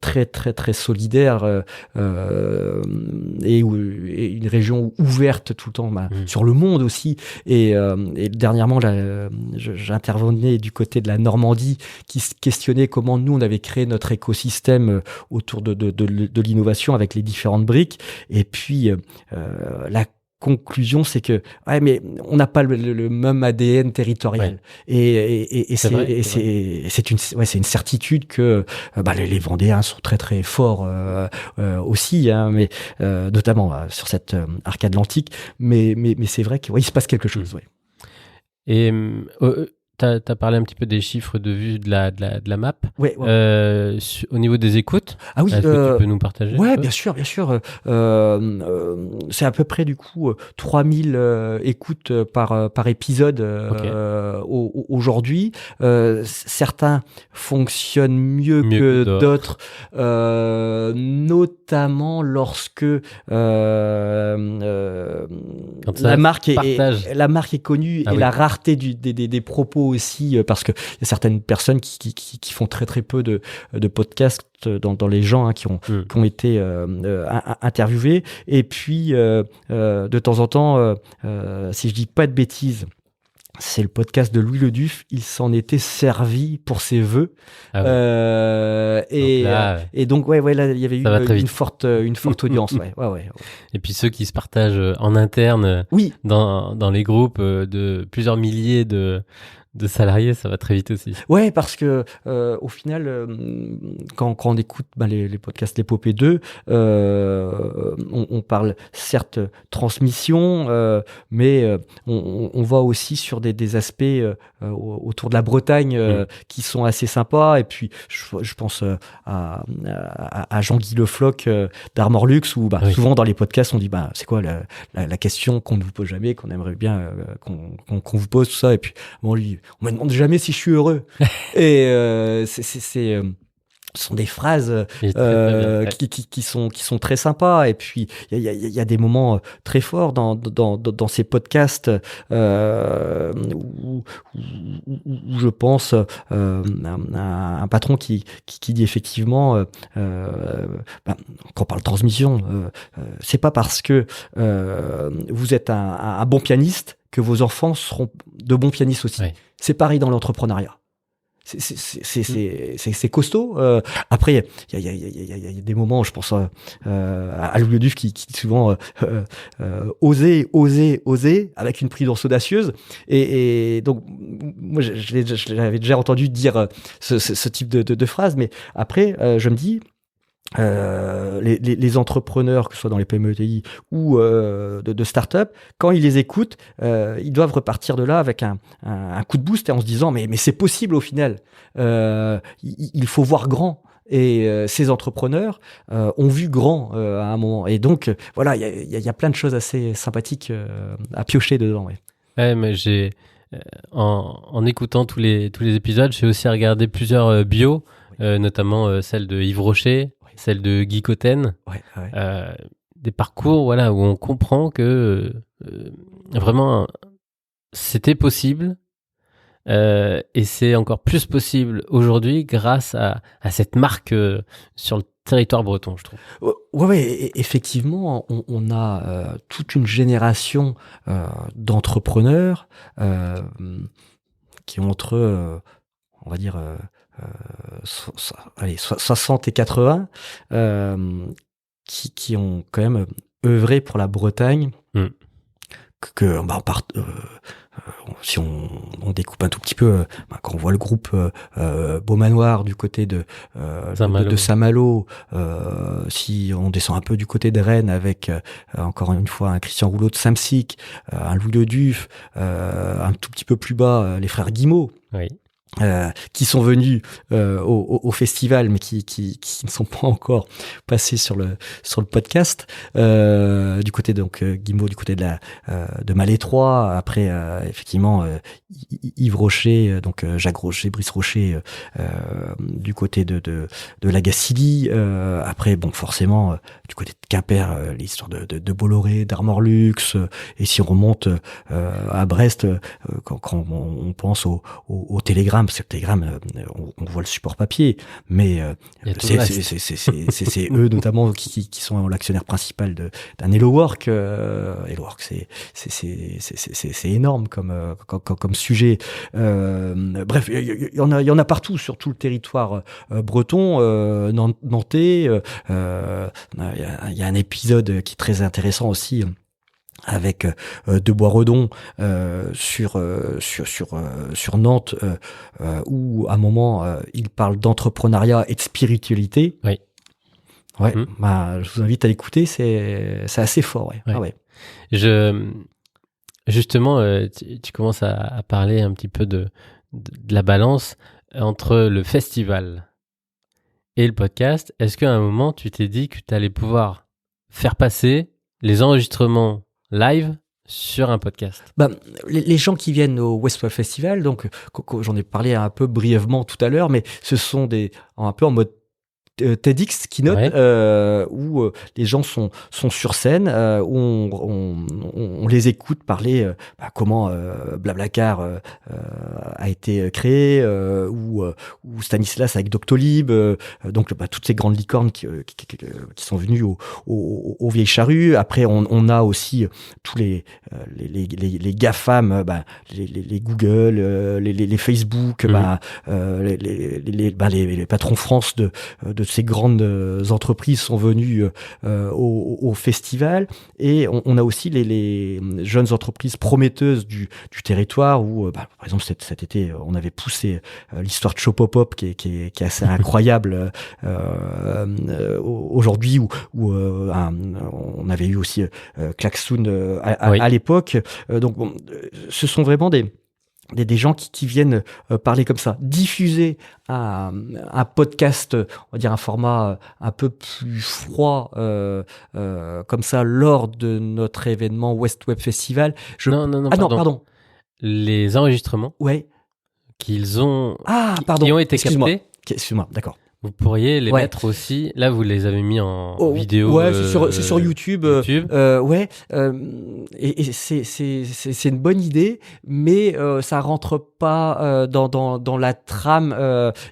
très très très solidaire et une région ouverte tout le temps sur le monde aussi et dernièrement là, j'intervenais du côté de la Normandie qui se questionnait comment nous on avait créé notre écosystème autour de l'innovation avec les différentes briques et puis la conclusion, c'est que mais on n'a pas le même ADN territorial et c'est une certitude que les Vendéens sont très très forts aussi, mais notamment sur cette arc atlantique, mais c'est vrai qu'il se passe quelque chose. Et t'as parlé un petit peu des chiffres de vue de la map. Au niveau des écoutes, est-ce que tu peux nous partager? Bien sûr. C'est à peu près du coup 3000 écoutes par épisode aujourd'hui. Certains fonctionnent mieux que d'autres, notamment lorsque la marque est connue et la rareté des propos aussi, parce que il y a certaines personnes qui font très très peu de podcasts dans les gens qui ont été interviewés, et puis de temps en temps, si je dis pas de bêtises, c'est le podcast de Louis Leduf, il s'en était servi pour ses vœux. Et donc là, il y avait eu une forte audience. Et puis ceux qui se partagent en interne dans les groupes de plusieurs milliers de salariés, ça va très vite aussi. Parce que au final, quand on écoute les podcasts L'Épopée 2, on parle certes transmission, mais on va aussi sur des aspects autour de la Bretagne qui sont assez sympas. Et puis je pense à Jean-Guy Le Floch d'Armor Luxe, où souvent dans les podcasts on dit c'est quoi la question qu'on ne vous pose jamais, qu'on aimerait bien qu'on vous pose, tout ça. Et puis lui, on me demande jamais si je suis heureux. Et ce sont des phrases qui sont très sympas. Et puis il y a des moments très forts dans ces podcasts où je pense à un patron qui dit effectivement quand on parle de transmission, c'est pas parce que vous êtes un bon pianiste que vos enfants seront de bons pianistes aussi. C'est pareil dans l'entrepreneuriat. C'est costaud. Après, il y a des moments, je pense à Louis Leduf qui souvent oser avec une prudence audacieuse. Et donc, moi, je l'avais déjà entendu dire ce type de phrase, mais après, je me dis, les entrepreneurs, que ce soit dans les PME-ETI ou de start-up, quand ils les écoutent, ils doivent repartir de là avec un coup de boost et en se disant mais c'est possible au final. Il faut voir grand. Et ces entrepreneurs ont vu grand à un moment. Et donc voilà, il y a plein de choses assez sympathiques à piocher dedans. Mais j'ai en écoutant tous les épisodes, j'ai aussi regardé plusieurs bios notamment celle de Yves Rocher, celle de Guy Cotten. Des parcours voilà, où on comprend que vraiment c'était possible et c'est encore plus possible aujourd'hui grâce à cette marque sur le territoire breton, je trouve. Ouais, effectivement, on a toute une génération d'entrepreneurs qui ont entre, on va dire, 60 et 80, qui ont quand même œuvré pour la Bretagne. Si on découpe un tout petit peu, quand on voit le groupe Beaumanoir du côté de Saint-Malo, si on descend un peu du côté de Rennes avec encore une fois un Christian Rouleau de Saint-Psych, un Louis Le Duf, un tout petit peu plus bas les frères Guimau. Oui. Qui sont venus au festival, mais qui ne sont pas encore passés sur le podcast. Du côté donc Guimau, du côté de Malétroit. Après effectivement Yves Rocher, donc Jacques Rocher, Brice Rocher, du côté de la Gacilly. Après bon forcément du côté de Quimper, l'histoire de Bolloré, d'Armor-Lux. Et si on remonte à Brest, quand on pense au Télégramme, parce que le Télégramme, on voit le support papier, mais c'est eux notamment qui sont l'actionnaire principal d'un HelloWork. HelloWork, c'est énorme comme sujet. Bref, il y en a partout sur tout le territoire breton, nantais. Il y a un épisode qui est très intéressant aussi, avec de Boisredon sur Nantes, où à un moment il parle d'entrepreneuriat et de spiritualité. Oui. Ouais. Je vous invite à l'écouter, c'est assez fort. Ouais. Ouais. Ah ouais. Justement, tu commences à parler un petit peu de la balance entre le festival et le podcast. Est-ce qu'à un moment tu t'es dit que tu allais pouvoir faire passer les enregistrements live sur un podcast? Les gens qui viennent au West Web Festival, donc j'en ai parlé un peu brièvement tout à l'heure, mais ce sont un peu en mode TEDx keynote, où les gens sont sur scène, où on les écoute parler comment Blablacar a été créé, ou Stanislas avec Doctolib, donc toutes ces grandes licornes qui sont venues aux vieilles charrues. Après on a aussi tous les GAFAM, les Google, les Facebook, les patrons France de ces grandes entreprises sont venus au festival. Et on a aussi les jeunes entreprises prometteuses du territoire, où par exemple cet été on avait poussé l'histoire de Chopopop qui est assez incroyable aujourd'hui, où on avait eu aussi Klaxoon à l'époque. Donc ce sont vraiment des gens qui viennent parler comme ça, diffuser un podcast, on va dire un format un peu plus froid, comme ça, lors de notre événement West Web Festival. Pardon. Les enregistrements qu'ils ont, qui ont été captés. Excuse-moi, d'accord. Vous pourriez les mettre aussi. Là, vous les avez mis en vidéo. Ouais, c'est sur YouTube. Et c'est une bonne idée, mais ça rentre pas dans la trame.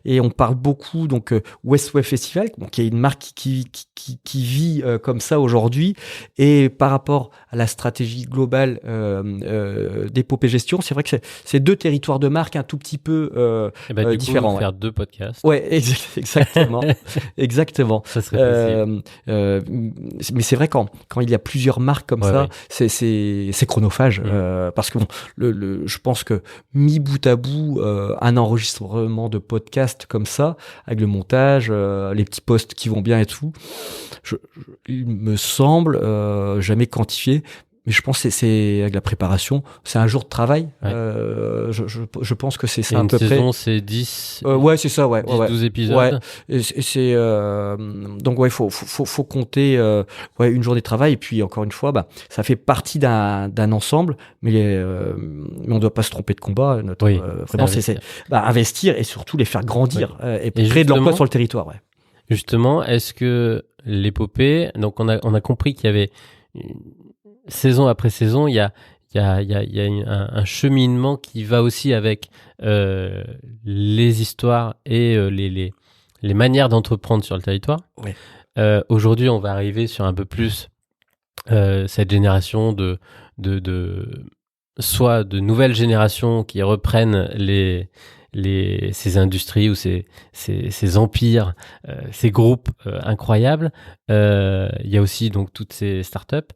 Et on parle beaucoup donc West Web Festival, qui est une marque qui vit comme ça aujourd'hui. Et par rapport à la stratégie globale d'Épopée Gestion, c'est vrai que c'est deux territoires de marque un tout petit peu différents. Coup, faire deux podcasts. Ouais, exactement. Ça serait possible. Mais c'est vrai quand il y a plusieurs marques comme ça, c'est chronophage, parce que je pense que mis bout à bout, un enregistrement de podcast comme ça, avec le montage, les petits posts qui vont bien et tout, il me semble jamais quantifié, Mais je pense que c'est avec la préparation, c'est un jour de travail. Ouais. Je pense que c'est Et ça à une peu près. saison, c'est 10, Ouais, c'est ça, ouais. 12 épisodes. Ouais. Et c'est donc ouais, faut compter une journée de travail, et puis encore une fois, ça fait partie d'un ensemble, mais on doit pas se tromper de combat. Oui, Vraiment, c'est investir et surtout les faire grandir et créer de justement, l'emploi sur le territoire. Ouais. Justement, est-ce que l'épopée, donc on a compris qu'il y avait saison après saison, il y a un cheminement qui va aussi avec les histoires et les manières d'entreprendre sur le territoire. Ouais. Aujourd'hui, on va arriver sur un peu plus cette génération soit de nouvelles générations qui reprennent ces industries ou ces empires, ces groupes incroyables. Il y a aussi donc toutes ces startups.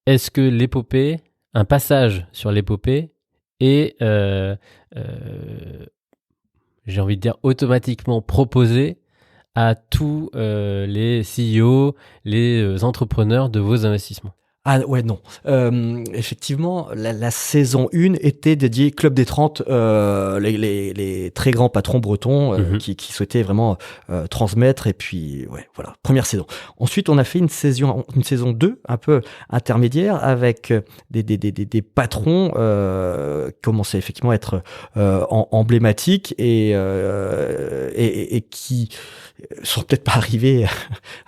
Est-ce que l'épopée, un passage sur l'épopée est, j'ai envie de dire, automatiquement proposé à tous les CEO, les entrepreneurs de vos investissements? Ah ouais, non. Effectivement, la saison 1 était dédiée Club des 30, les très grands patrons bretons qui souhaitaient vraiment transmettre. Et puis, ouais, voilà, première saison. Ensuite, on a fait une saison 2, un peu intermédiaire, avec des patrons qui commençaient effectivement à être emblématiques et qui sont peut-être pas arrivés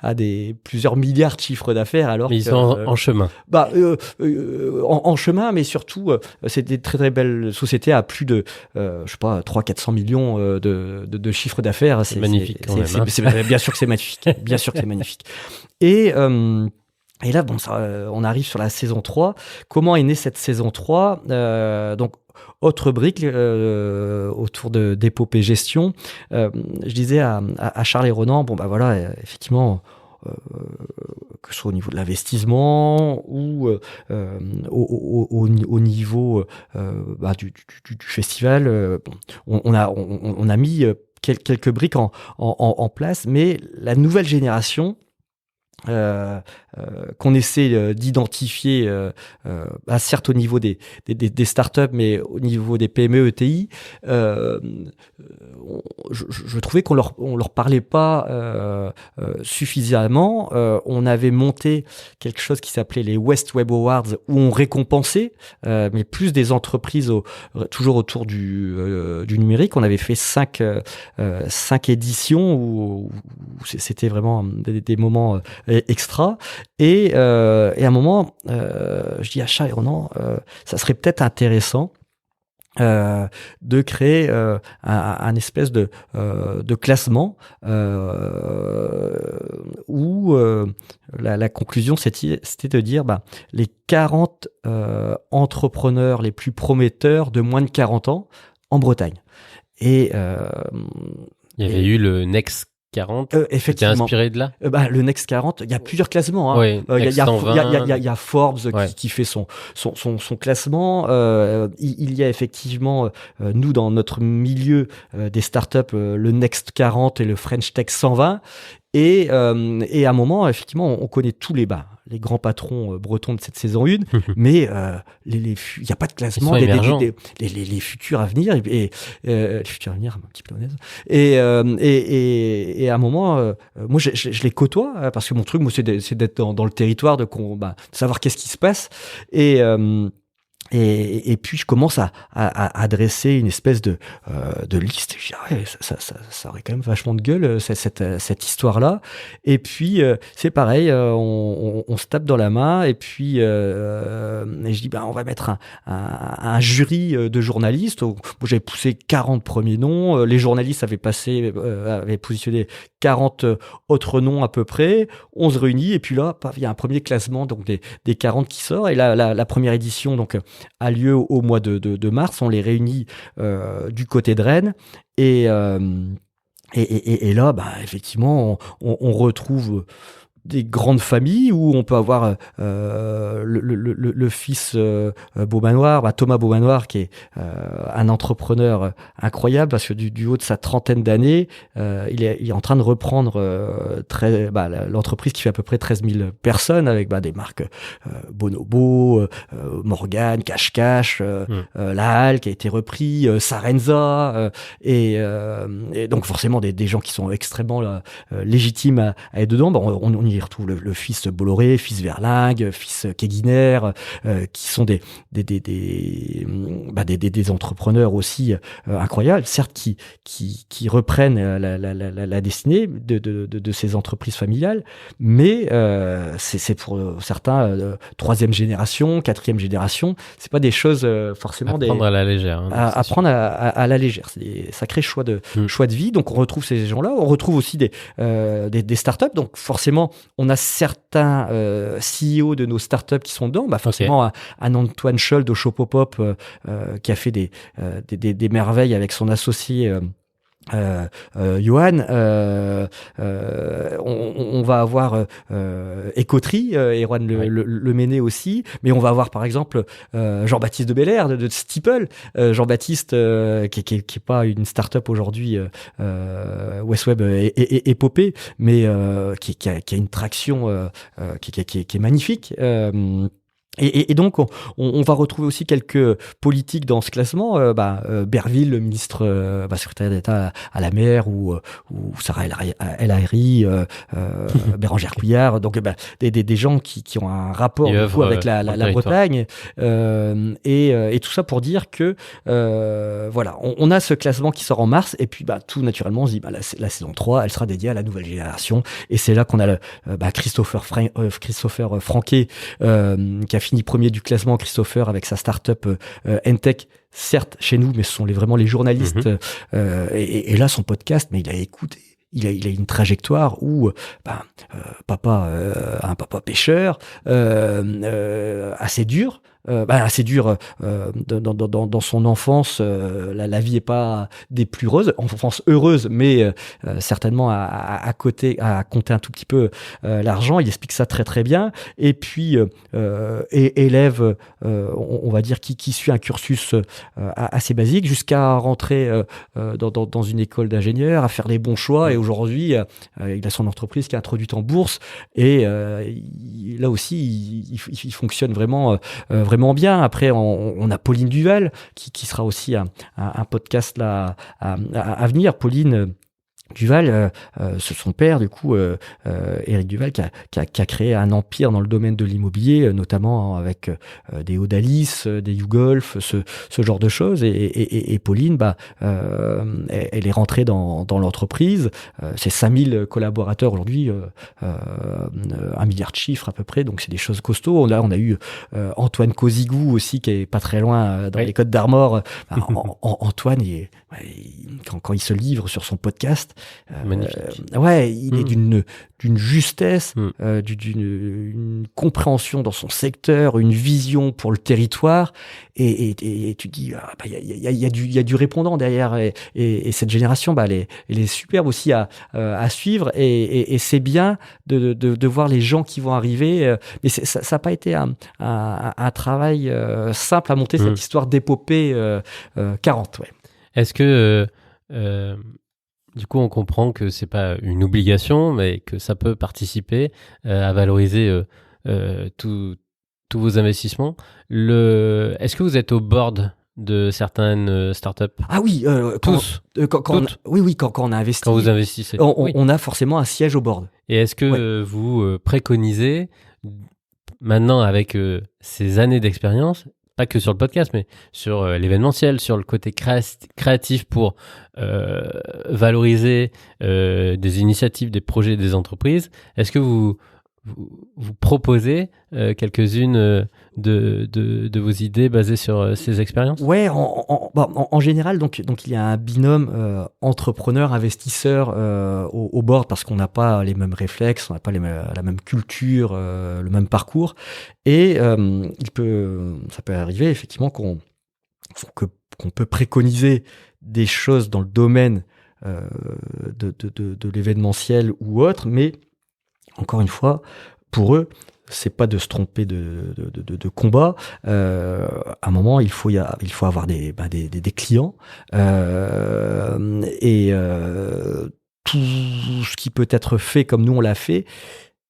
à plusieurs milliards de chiffres d'affaires, alors mais ils sont en chemin. En chemin, mais surtout, c'est des très très belles sociétés à plus de, 300-400 millions de chiffres d'affaires. C'est magnifique quand même. Bien sûr que c'est magnifique. Bien sûr que c'est magnifique. Et là, bon, on arrive sur la saison 3. Comment est née cette saison 3 ? Donc, autre brique autour d'épopée gestion. Je disais à Charles et Ronan, effectivement, que ce soit au niveau de l'investissement ou au niveau du festival, on a mis quelques briques en place, mais la nouvelle génération qu'on essaie d'identifier, certes au niveau des startups, mais au niveau des PME, ETI, je trouvais qu'on leur parlait pas suffisamment. On avait monté quelque chose qui s'appelait les West Web Awards, où on récompensait, mais plus des entreprises toujours autour du numérique. On avait fait 5 éditions où c'était vraiment des moments extra. Et à un moment, je dis à Charles et Ronan, ça serait peut-être intéressant de créer un espèce de classement où la conclusion c'était de dire les 40 entrepreneurs les plus prometteurs de moins de 40 ans en Bretagne. Et il y avait eu le Next 40, effectivement. C'était inspiré de là. Le Next 40, il y a plusieurs classements. Hein. Oui, Il y a Forbes qui fait son classement. Il y a effectivement, nous, dans notre milieu des startups, le Next 40 et le French Tech 120. Et à un moment, effectivement, on connaît tous les grands patrons bretons de cette saison 1, mais il n'y a pas de classement des futurs à venir, et les futurs à venir, un petit peu honnête. Et à un moment, moi, je les côtoie, parce que mon truc, moi, c'est d'être dans le territoire, de savoir qu'est-ce qui se passe. Et puis je commence à dresser une espèce de liste. Je dis, ça aurait quand même vachement de gueule cette histoire-là. Et puis c'est pareil, on se tape dans la main. Et puis et je dis on va mettre un jury de journalistes. Moi j'avais poussé 40 premiers noms. Les journalistes avaient positionné 40 autres noms à peu près. On se réunit et puis là il y a un premier classement donc des 40 qui sort. Et là la première édition donc a lieu au mois de mars. On les réunit du côté de Rennes et là, effectivement, on retrouve des grandes familles où on peut avoir le fils Beaumanoir, Thomas Beaumanoir, qui est un entrepreneur incroyable parce que du haut de sa trentaine d'années, il est en train de reprendre l'entreprise qui fait à peu près 13 000 personnes avec des marques Bonobo, Morgan, Cache-Cache, La Halle qui a été repris, Sarenza, et donc forcément des gens qui sont extrêmement légitimes à être dedans. On y retrouve le fils Bolloré, fils Verlingue, fils Keguiner, qui sont des entrepreneurs aussi incroyables, certes qui reprennent la destinée de ces entreprises familiales, mais c'est pour certains troisième génération, quatrième génération, c'est pas des choses forcément à prendre à la légère. À prendre à la légère. C'est des sacrés choix de vie. Donc on retrouve ces gens-là. On retrouve aussi des startups. Donc forcément, on a certains CEO de nos startups qui sont dedans. Forcément, un Antoine Scholl de Shopopop qui a fait des merveilles avec son associé. Johan, on va avoir Écoterie, Erwan Le Méné aussi, mais on va avoir par exemple Jean-Baptiste de Belair de Steeple, Jean-Baptiste qui est pas une start-up aujourd'hui, Westweb épopée, mais qui a une traction qui est magnifique. Et donc, on va retrouver aussi quelques politiques dans ce classement. Berville, le ministre, secrétaire d'État à la mer, ou Sarah El Haïry, Bérangère Couillard. Donc, des gens qui ont un rapport avec la Bretagne. Et tout ça pour dire que, on a ce classement qui sort en mars. Et puis, tout naturellement, on se dit, la saison 3, elle sera dédiée à la nouvelle génération. Et c'est là qu'on a Christopher Franquet, qui a fini premier du classement, Christopher, avec sa start-up Entech, certes chez nous, mais ce sont vraiment les journalistes. Et là, son podcast, mais il a écouté. Il a une trajectoire où un papa pêcheur, assez dur. Assez dur dans son enfance. La vie est pas des plus heureuses, enfance heureuse, mais certainement à compter un tout petit peu l'argent. Il explique ça très très bien. Et puis élève, on va dire qui suit un cursus assez basique jusqu'à rentrer dans une école d'ingénieur, à faire les bons choix. Et aujourd'hui, il a son entreprise qui est introduite en bourse. Et là aussi, il fonctionne vraiment bien. Après, on a Pauline Duval qui sera aussi un podcast là à venir. Pauline Duval, c'est son père, du coup, Éric Duval, qui a créé un empire dans le domaine de l'immobilier, notamment avec des Odalis, des YouGolf, ce genre de choses. Et Pauline, elle est rentrée dans l'entreprise. C'est 5000 collaborateurs aujourd'hui, 1 milliard de chiffres à peu près, donc c'est des choses costauds. On a eu Antoine Cosigou aussi, qui est pas très loin dans les Côtes d'Armor. Antoine, quand il se livre sur son podcast, magnifique. Il est d'une justesse, d'une compréhension dans son secteur, une vision pour le territoire, et tu dis il y a du répondant derrière, et cette génération elle est superbe aussi à suivre, et c'est bien de voir les gens qui vont arriver, mais ça n'a pas été un travail simple à monter cette histoire d'épopée 40. Est-ce que du coup, on comprend que c'est pas une obligation, mais que ça peut participer à valoriser tous vos investissements. Est-ce que vous êtes au board de certaines startups? Ah oui, tous. Quand on a investi. Quand vous investissez. On a forcément un siège au board. Et est-ce que vous préconisez, maintenant avec ces années d'expérience, pas que sur le podcast, mais sur l'événementiel, sur le côté créatif pour valoriser des initiatives, des projets, des entreprises. Est-ce que vous proposez quelques-unes de vos idées basées sur ces expériences? Ouais, en général, donc il y a un binôme entrepreneur-investisseur au board, parce qu'on n'a pas les mêmes réflexes, on n'a pas la même culture, le même parcours, et ça peut arriver effectivement qu'on peut préconiser des choses dans le domaine de l'événementiel ou autre, mais encore une fois, pour eux, c'est pas de se tromper de combat. À un moment, il faut avoir des clients et tout ce qui peut être fait comme nous on l'a fait.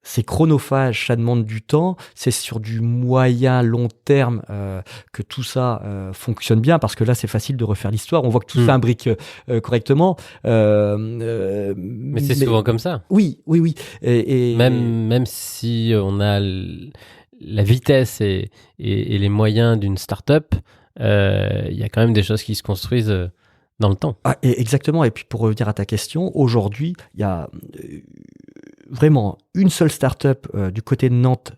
C'est chronophage, ça demande du temps, c'est sur du moyen, long terme que tout ça fonctionne bien, parce que là, c'est facile de refaire l'histoire. On voit que tout s'imbrique correctement. Mais c'est souvent comme ça. Oui. Et même si on a la vitesse et les moyens d'une start-up, il y a quand même des choses qui se construisent dans le temps. Ah, exactement. Et puis pour revenir à ta question, aujourd'hui, il y a vraiment une seule start-up du côté de Nantes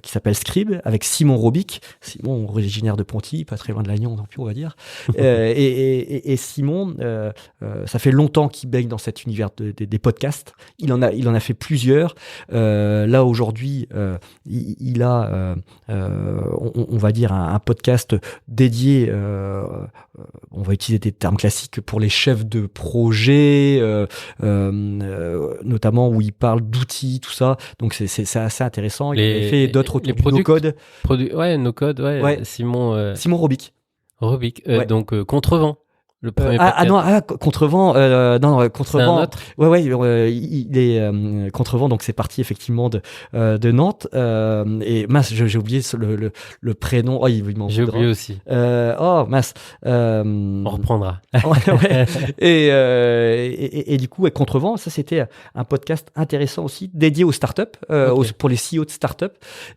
qui s'appelle Scribe, avec Simon Robic. Simon, originaire de Ponty, pas très loin de Lannion non plus, on va dire. Et Simon, ça fait longtemps qu'il baigne dans cet univers des podcasts. Il en a fait plusieurs. Là, aujourd'hui, il a, on va dire, un podcast dédié, on va utiliser des termes classiques, pour les chefs de projet, notamment où il parle d'outils, tout ça. Donc c'est assez intéressant. Il a fait d'autres autour du no-code. No-code, ouais. Simon Robic. Donc Contrevent. Le premier Contrevent, Contrevent. C'est un autre. Il est Contrevent, donc c'est parti effectivement de Nantes. Et mince, j'ai oublié le prénom. Oh, il m'en J'ai voudra. oublié aussi. Mince. On reprendra. Et du coup, Contrevent, ça c'était un podcast intéressant aussi, dédié aux startups, pour les CEO de startups.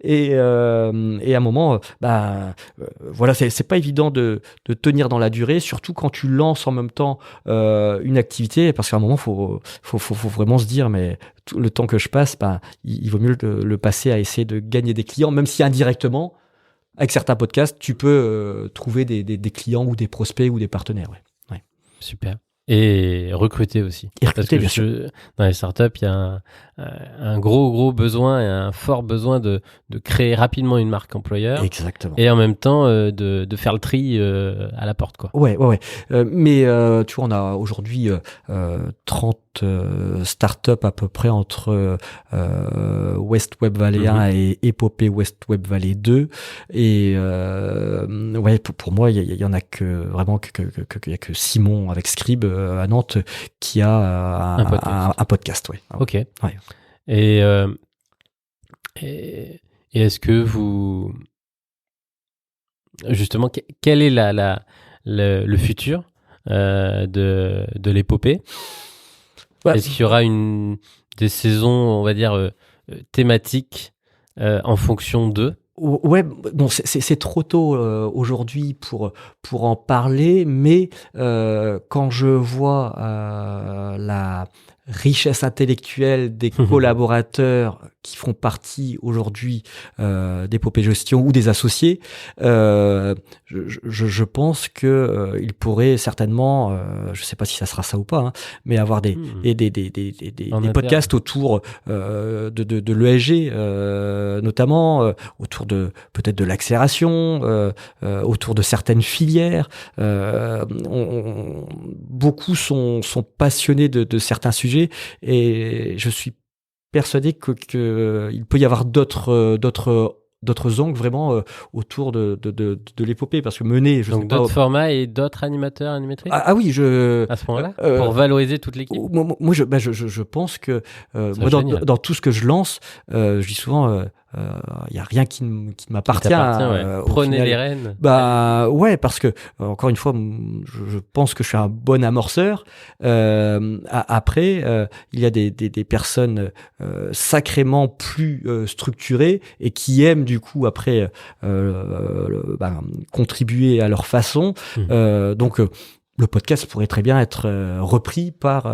Et à un moment, voilà, c'est pas évident de tenir dans la durée, surtout quand tu lances en même temps une activité, parce qu'à un moment faut vraiment se dire, mais tout le temps que je passe, il vaut mieux le passer à essayer de gagner des clients, même si indirectement, avec certains podcasts, tu peux trouver des clients ou des prospects ou des partenaires. Ouais. Super. Et recruter aussi. Parce que bien sûr. Dans les startups, il y a un gros besoin et un fort besoin de créer rapidement une marque employeur. Exactement. Et en même temps, de faire le tri à la porte, quoi. Ouais. Mais tu vois, on a aujourd'hui 30 startups à peu près entre West Web Valley 1 et Épopée West Web Valley 2. Et pour moi, il y en a que vraiment il y a que Simon avec Scribe à Nantes qui a un podcast. Ouais. Ok. Ouais. Et est-ce que vous, justement, quel est le futur de l'épopée? Est-ce qu'il y aura des saisons, on va dire, thématiques en fonction d'eux? Ouais, bon, c'est trop tôt aujourd'hui pour en parler, mais quand je vois la richesse intellectuelle des collaborateurs qui font partie aujourd'hui d'Épopée Gestion ou des associés, je pense que il pourrait certainement, je sais pas si ça sera ça ou pas, mais avoir des podcasts autour de l'ESG, notamment autour de peut-être de l'accélération, autour de certaines filières. Beaucoup sont passionnés de certains sujets, et je suis persuadé que il peut y avoir d'autres angles vraiment autour de l'épopée, parce que donc d'autres formats et d'autres animateurs, animatrices. Oui, à ce moment-là, pour valoriser toute l'équipe. Moi, je pense que moi, dans tout ce que je lance, je dis souvent, il y a rien qui m'appartient. Prenez les rênes. Ouais, parce que encore une fois, je pense que je suis un bon amorceur. Après, il y a des personnes sacrément plus structurées et qui aiment du coup après contribuer à leur façon. Donc le podcast pourrait très bien être repris par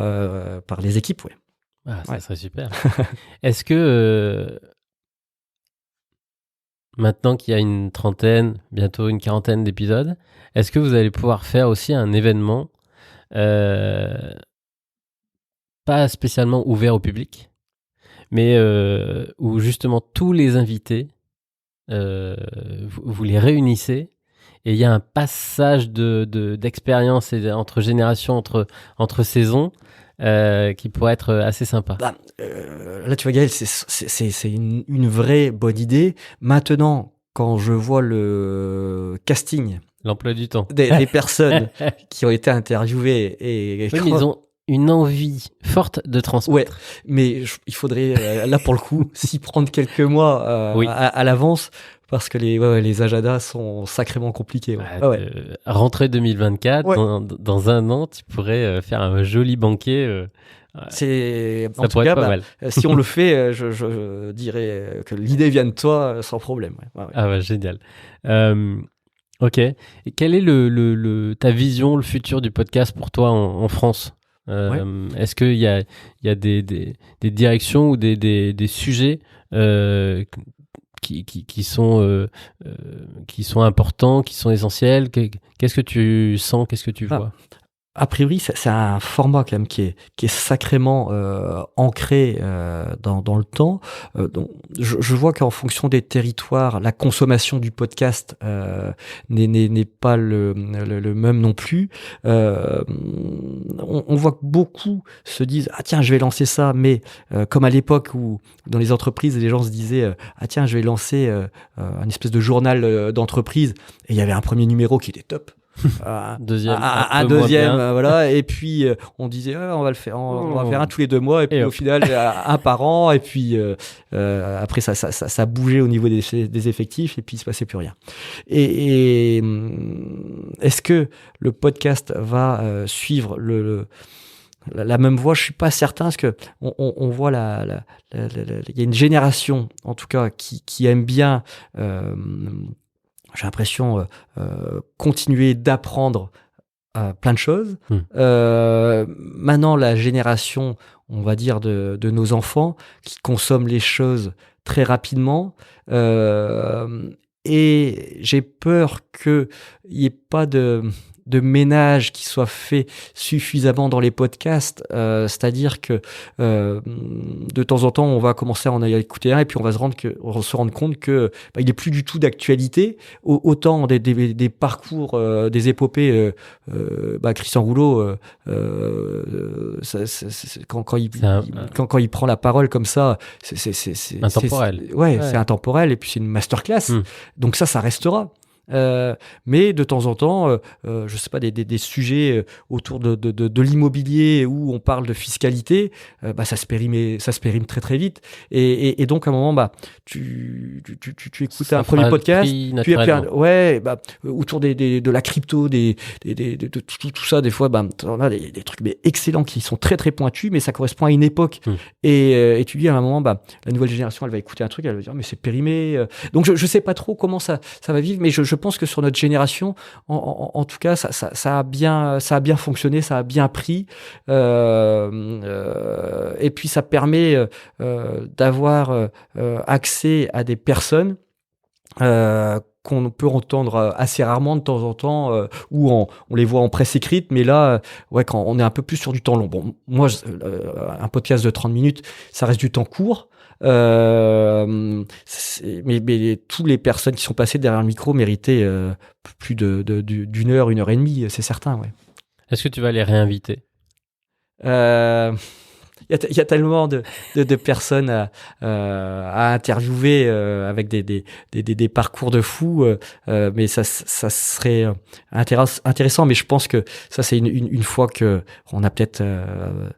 les équipes. Ça serait super. Est-ce que maintenant qu'il y a une trentaine, bientôt une quarantaine d'épisodes, est-ce que vous allez pouvoir faire aussi un événement pas spécialement ouvert au public, mais où justement tous les invités, vous les réunissez et il y a un passage d'expérience entre générations, entre saisons, qui pourrait être assez sympa. Là, tu vois, Gaël, c'est une vraie bonne idée. Maintenant, quand je vois le casting, l'emploi du temps des personnes qui ont été interviewées oui, mais ils ont une envie forte de transmettre. Ouais, mais il faudrait, là pour le coup, s'y prendre quelques mois à l'avance, parce que les agendas sont sacrément compliqués. Rentrée 2024, dans un an, tu pourrais faire un joli banquet. C'est en tout cas, pas mal. Si on le fait, je dirais que l'idée vient de toi sans problème. Ah ouais, génial. Ok. Et quelle est ta vision, le futur du podcast pour toi en France? Est-ce qu'il y a des directions ou des sujets qui sont importants, qui sont essentiels? Qu'est-ce que tu sens? Qu'est-ce que tu vois? A priori, c'est un format quand même qui est sacrément ancré dans le temps. Donc, je vois qu'en fonction des territoires, la consommation du podcast n'est pas le même non plus. On voit que beaucoup se disent « Ah tiens, je vais lancer ça », mais comme à l'époque où dans les entreprises, les gens se disaient « Ah tiens, je vais lancer un espèce de journal d'entreprise », et il y avait un premier numéro qui était top. Deuxième, un deuxième, voilà. Et puis on disait on va le faire, on va faire un tous les 2 mois, et puis au final un par an, et puis après ça bougeait au niveau des effectifs, et puis il se passait plus rien. Et est-ce que le podcast va suivre la même voie? Je suis pas certain, parce que on voit il y a une génération en tout cas qui aime bien j'ai l'impression continuer d'apprendre plein de choses. Maintenant, la génération, on va dire, de nos enfants, qui consomment les choses très rapidement, et j'ai peur qu'il n'y ait pas de ménage qui soit fait suffisamment dans les podcasts, c'est-à-dire que de temps en temps on va commencer à en écouter un, et puis on va se rendre compte que il n'est plus du tout d'actualité. Autant des parcours, des épopées, Christian Rouleau, quand il prend la parole comme ça, c'est intemporel. C'est intemporel, et puis c'est une masterclass. Donc ça restera. Mais de temps en temps, je sais pas, des sujets autour de l'immobilier où on parle de fiscalité, ça se périme très très vite, et donc à un moment, tu écoutes ça un premier podcast, puis autour de la crypto, de tout ça, des fois, on a des trucs excellents qui sont très très pointus, mais ça correspond à une époque, et tu dis à un moment, la nouvelle génération, elle va écouter un truc, elle va dire mais c'est périmé, donc je sais pas trop comment ça va vivre, mais je pense que sur notre génération, en tout cas, ça a bien fonctionné, ça a bien pris, et puis ça permet d'avoir accès à des personnes qu'on peut entendre assez rarement de temps en temps, où on les voit en presse écrite, mais là, quand on est un peu plus sur du temps long. Bon, moi, un podcast de 30 minutes, ça reste du temps court. Mais toutes les personnes qui sont passées derrière le micro méritaient plus d'une heure, 1h30, c'est certain. Ouais. Est-ce que tu vas les réinviter? Il y a tellement de personnes à interviewer avec des parcours de fous, mais ça serait intéressant. Mais je pense que ça, c'est une fois que on a peut-être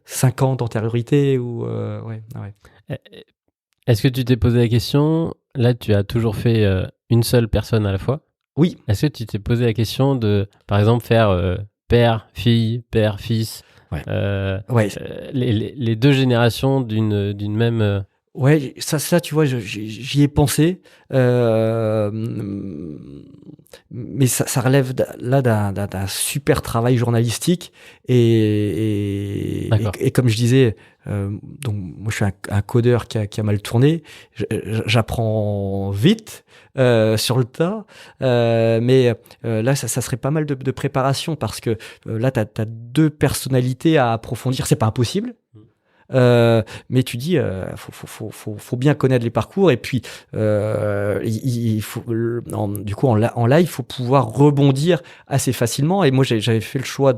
5 ans d'antériorité, ou Est-ce que tu t'es posé la question? Là, tu as toujours fait une seule personne à la fois. Oui. Est-ce que tu t'es posé la question de, par exemple, faire père, fille, père, fils, les deux générations d'une même... Ouais, ça, tu vois, j'y ai pensé, mais ça relève là d'un super travail journalistique, et comme je disais, donc moi je suis un codeur qui a mal tourné, j'apprends vite sur le tas, mais là ça serait pas mal de préparation, parce que là t'as 2 personnalités à approfondir, c'est pas impossible. mais tu dis, faut bien connaître les parcours, et puis il faut, du coup, en live, il faut pouvoir rebondir assez facilement. Et moi, j'avais fait le choix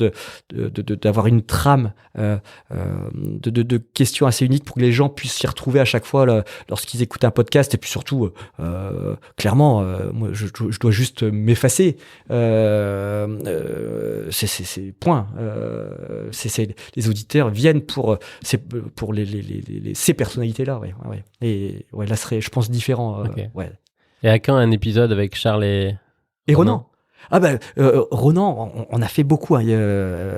d'avoir une trame de questions assez uniques pour que les gens puissent s'y retrouver à chaque fois lorsqu'ils écoutent un podcast. Et puis surtout, clairement, moi, je dois juste m'effacer. C'est point. Les auditeurs viennent pour ces personnalités-là. Ouais. Et ouais, là serait, je pense, différent. Okay. Ouais. Et à quand un épisode avec Charles et Ronan? Ah ben Ronan, on a fait beaucoup.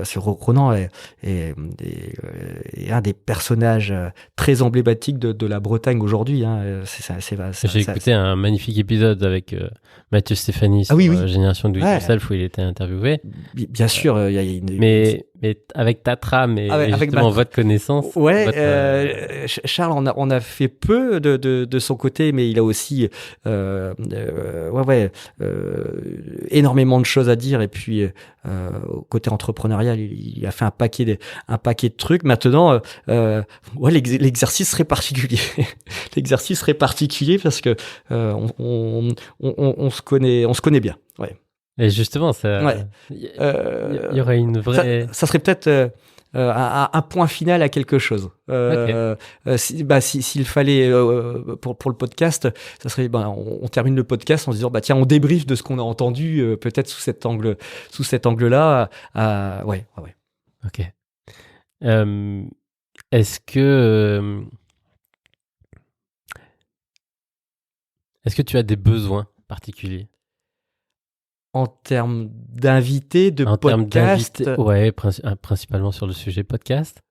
Sur Ronan est un des personnages très emblématiques de la Bretagne aujourd'hui. J'ai écouté un magnifique épisode avec Mathieu Stéphanie sur Génération Do It Yourself, où il était interviewé. Bien sûr, mais avec ta trame et justement votre connaissance. Charles, on a fait peu de son côté, mais il a aussi énormément de choses à dire, et puis côté entrepreneurial, il a fait un paquet de trucs. Maintenant, l'exercice serait particulier. L'exercice serait particulier parce que on se connaît bien. Ouais. Et justement, il y aurait une vraie. Ça serait peut-être un point final à quelque chose. S'il fallait pour le podcast, ça serait on termine le podcast en se disant tiens, on débriefe de ce qu'on a entendu, peut-être sous cet angle-là. Ouais. Ok. Est-ce que tu as des besoins particuliers? En termes d'invités, de podcast? Ouais, principalement sur le sujet podcast.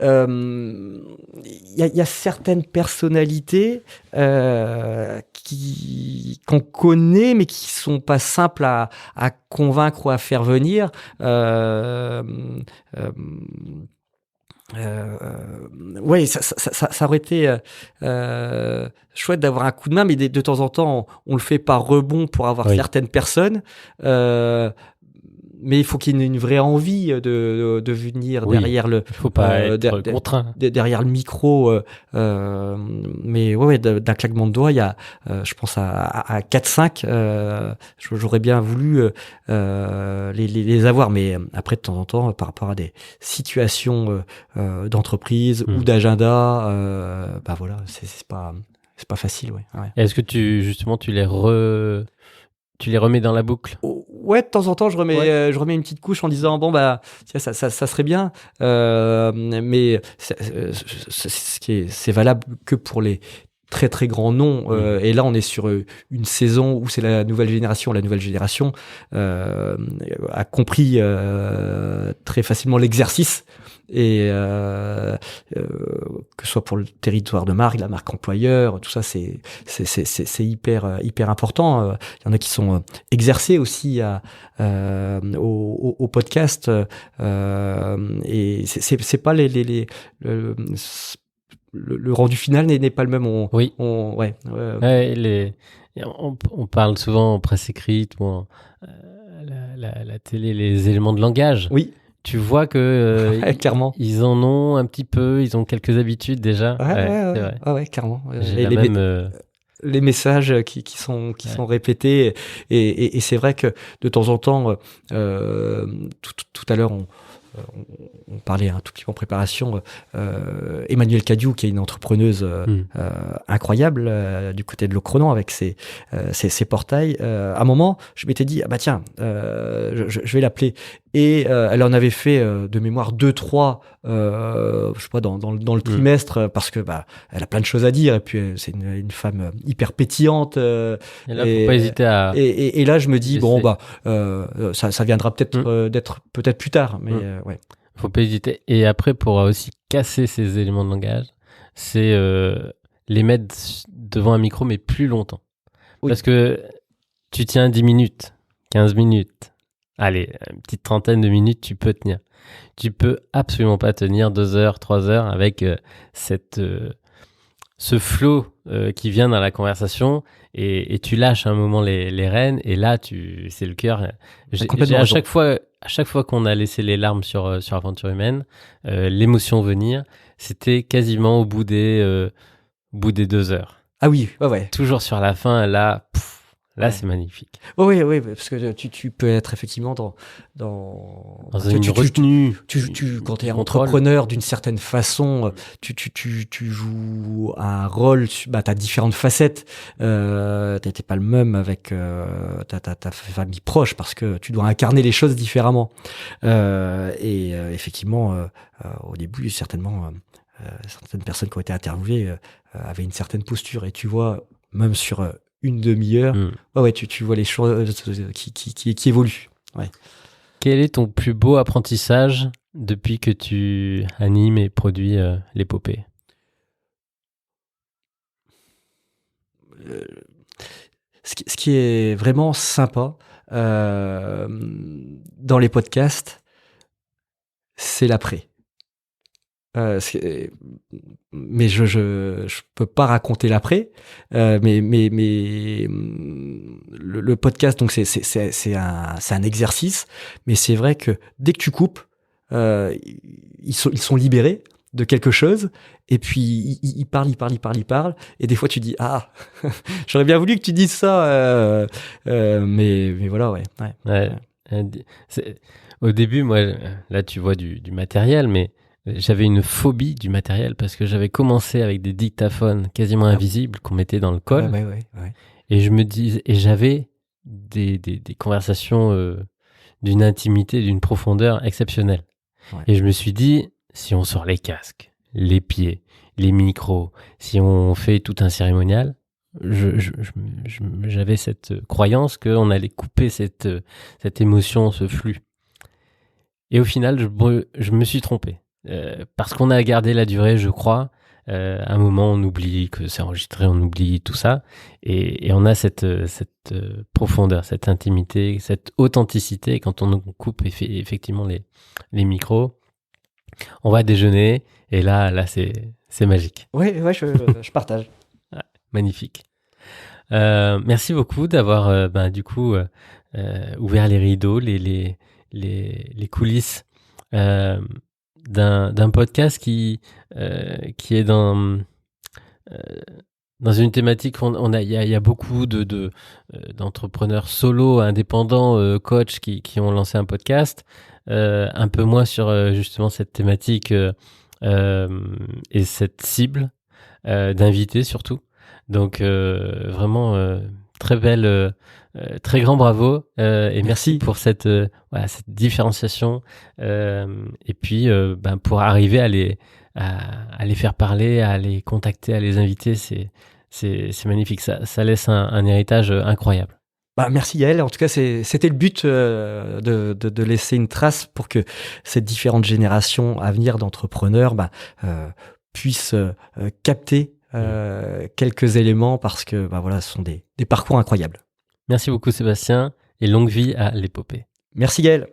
Il y a certaines personnalités qu'on connaît, mais qui sont pas simples à convaincre ou à faire venir. Ça aurait été chouette d'avoir un coup de main, mais de temps en temps, on le fait par rebond pour avoir certaines personnes. Mais il faut qu'il y ait une vraie envie de venir derrière le. Il faut pas être contraint. Derrière le micro. Mais d'un claquement de doigts, il y a, je pense à 4-5. J'aurais bien voulu les avoir, mais après de temps en temps, par rapport à des situations d'entreprise ou d'agenda, c'est pas facile. Ouais. Est-ce que tu les remets dans la boucle? Ouais, de temps en temps, je remets une petite couche en disant ça serait bien, mais c'est valable que pour les très très grands noms. Et là, on est sur une saison où c'est la nouvelle génération. La nouvelle génération a compris très facilement l'exercice. Et que ce soit pour le territoire de marque, la marque employeur, tout ça, c'est hyper important. Il y en a qui sont exercés aussi au podcast, et c'est pas le rendu final n'est pas le même. On parle souvent en presse écrite, la télé, les éléments de langage. Oui. Tu vois que clairement, ils en ont un petit peu, ils ont quelques habitudes déjà. Ouais, clairement. Les messages qui sont répétés, et c'est vrai que de temps en temps, tout à l'heure, on parlait un tout petit peu en préparation, Emmanuelle Cadieux, qui est une entrepreneuse incroyable du côté de Locronan avec ses portails. À un moment, je m'étais dit tiens, je vais l'appeler, et elle en avait fait de mémoire 2-3 je sais pas dans le trimestre, parce que elle a plein de choses à dire, et puis c'est une femme hyper pétillante, et là faut pas hésiter à et là je me dis ça viendra peut-être plus tard, mais ouais. Faut pas hésiter. Et après, pour aussi casser ces éléments de langage, c'est les mettre devant un micro, mais plus longtemps. Parce que tu tiens 10 minutes, 15 minutes, allez, une petite trentaine de minutes, tu peux tenir. Tu peux absolument pas tenir 2 heures, 3 heures avec ce flow qui vient dans la conversation, et tu lâches un moment les rênes, et là, c'est le cœur. À chaque fois qu'on a laissé les larmes sur Aventure Humaine, l'émotion venir, c'était quasiment au bout des 2 heures. Ah oui, ouais. Toujours sur la fin, là, Ouais. c'est magnifique. Oui, parce que tu peux être effectivement dans une retenue. Quand tu es contrôle. entrepreneur d'une certaine façon, tu joues un rôle, t'as différentes facettes. T'es pas le même avec ta famille proche parce que tu dois incarner les choses différemment. Effectivement, au début, certainement, certaines personnes qui ont été interviewées avaient une certaine posture. Et tu vois, même sur une demi-heure, tu vois les choses qui évoluent. Ouais. Quel est ton plus beau apprentissage depuis que tu animes et produis l'épopée? Ce qui est vraiment sympa dans les podcasts, c'est l'après. Mais je peux pas raconter l'après. Mais le podcast, donc c'est un exercice. Mais c'est vrai que dès que tu coupes, ils sont libérés de quelque chose. Et puis ils parlent. Et des fois tu dis j'aurais bien voulu que tu dises ça. Mais voilà, ouais. Au début, moi, là tu vois du matériel, mais j'avais une phobie du matériel parce que j'avais commencé avec des dictaphones quasiment invisibles qu'on mettait dans le col. Ouais. Et je me disais, et j'avais des conversations d'une intimité, d'une profondeur exceptionnelle. Ouais. Et je me suis dit, si on sort les casques, les pieds, les micros, si on fait tout un cérémonial, j'avais cette croyance qu'on allait couper cette émotion, ce flux. Et au final, je me suis trompé. Parce qu'on a gardé la durée, je crois. À un moment, on oublie que c'est enregistré, on oublie tout ça. Et on a cette profondeur, cette intimité, cette authenticité. Quand on coupe effectivement les micros, on va déjeuner. Et là c'est magique. Ouais, je partage. Ouais, magnifique. Merci beaucoup d'avoir du coup ouvert les rideaux, les coulisses d'un podcast qui est dans une thématique. Il y a beaucoup d'entrepreneurs solo, indépendants, coachs qui ont lancé un podcast, un peu moins sur justement cette thématique et cette cible d'invités surtout. Donc vraiment très belle. Très grand bravo et merci pour cette différenciation et puis pour arriver à les faire parler, à les contacter, à les inviter, c'est magnifique. Ça laisse un héritage incroyable. Merci Gaël. En tout cas, c'était le but de laisser une trace pour que ces différentes générations à venir d'entrepreneurs puissent capter quelques éléments parce que ce sont des parcours incroyables. Merci beaucoup Sébastien et longue vie à l'épopée. Merci Gaël.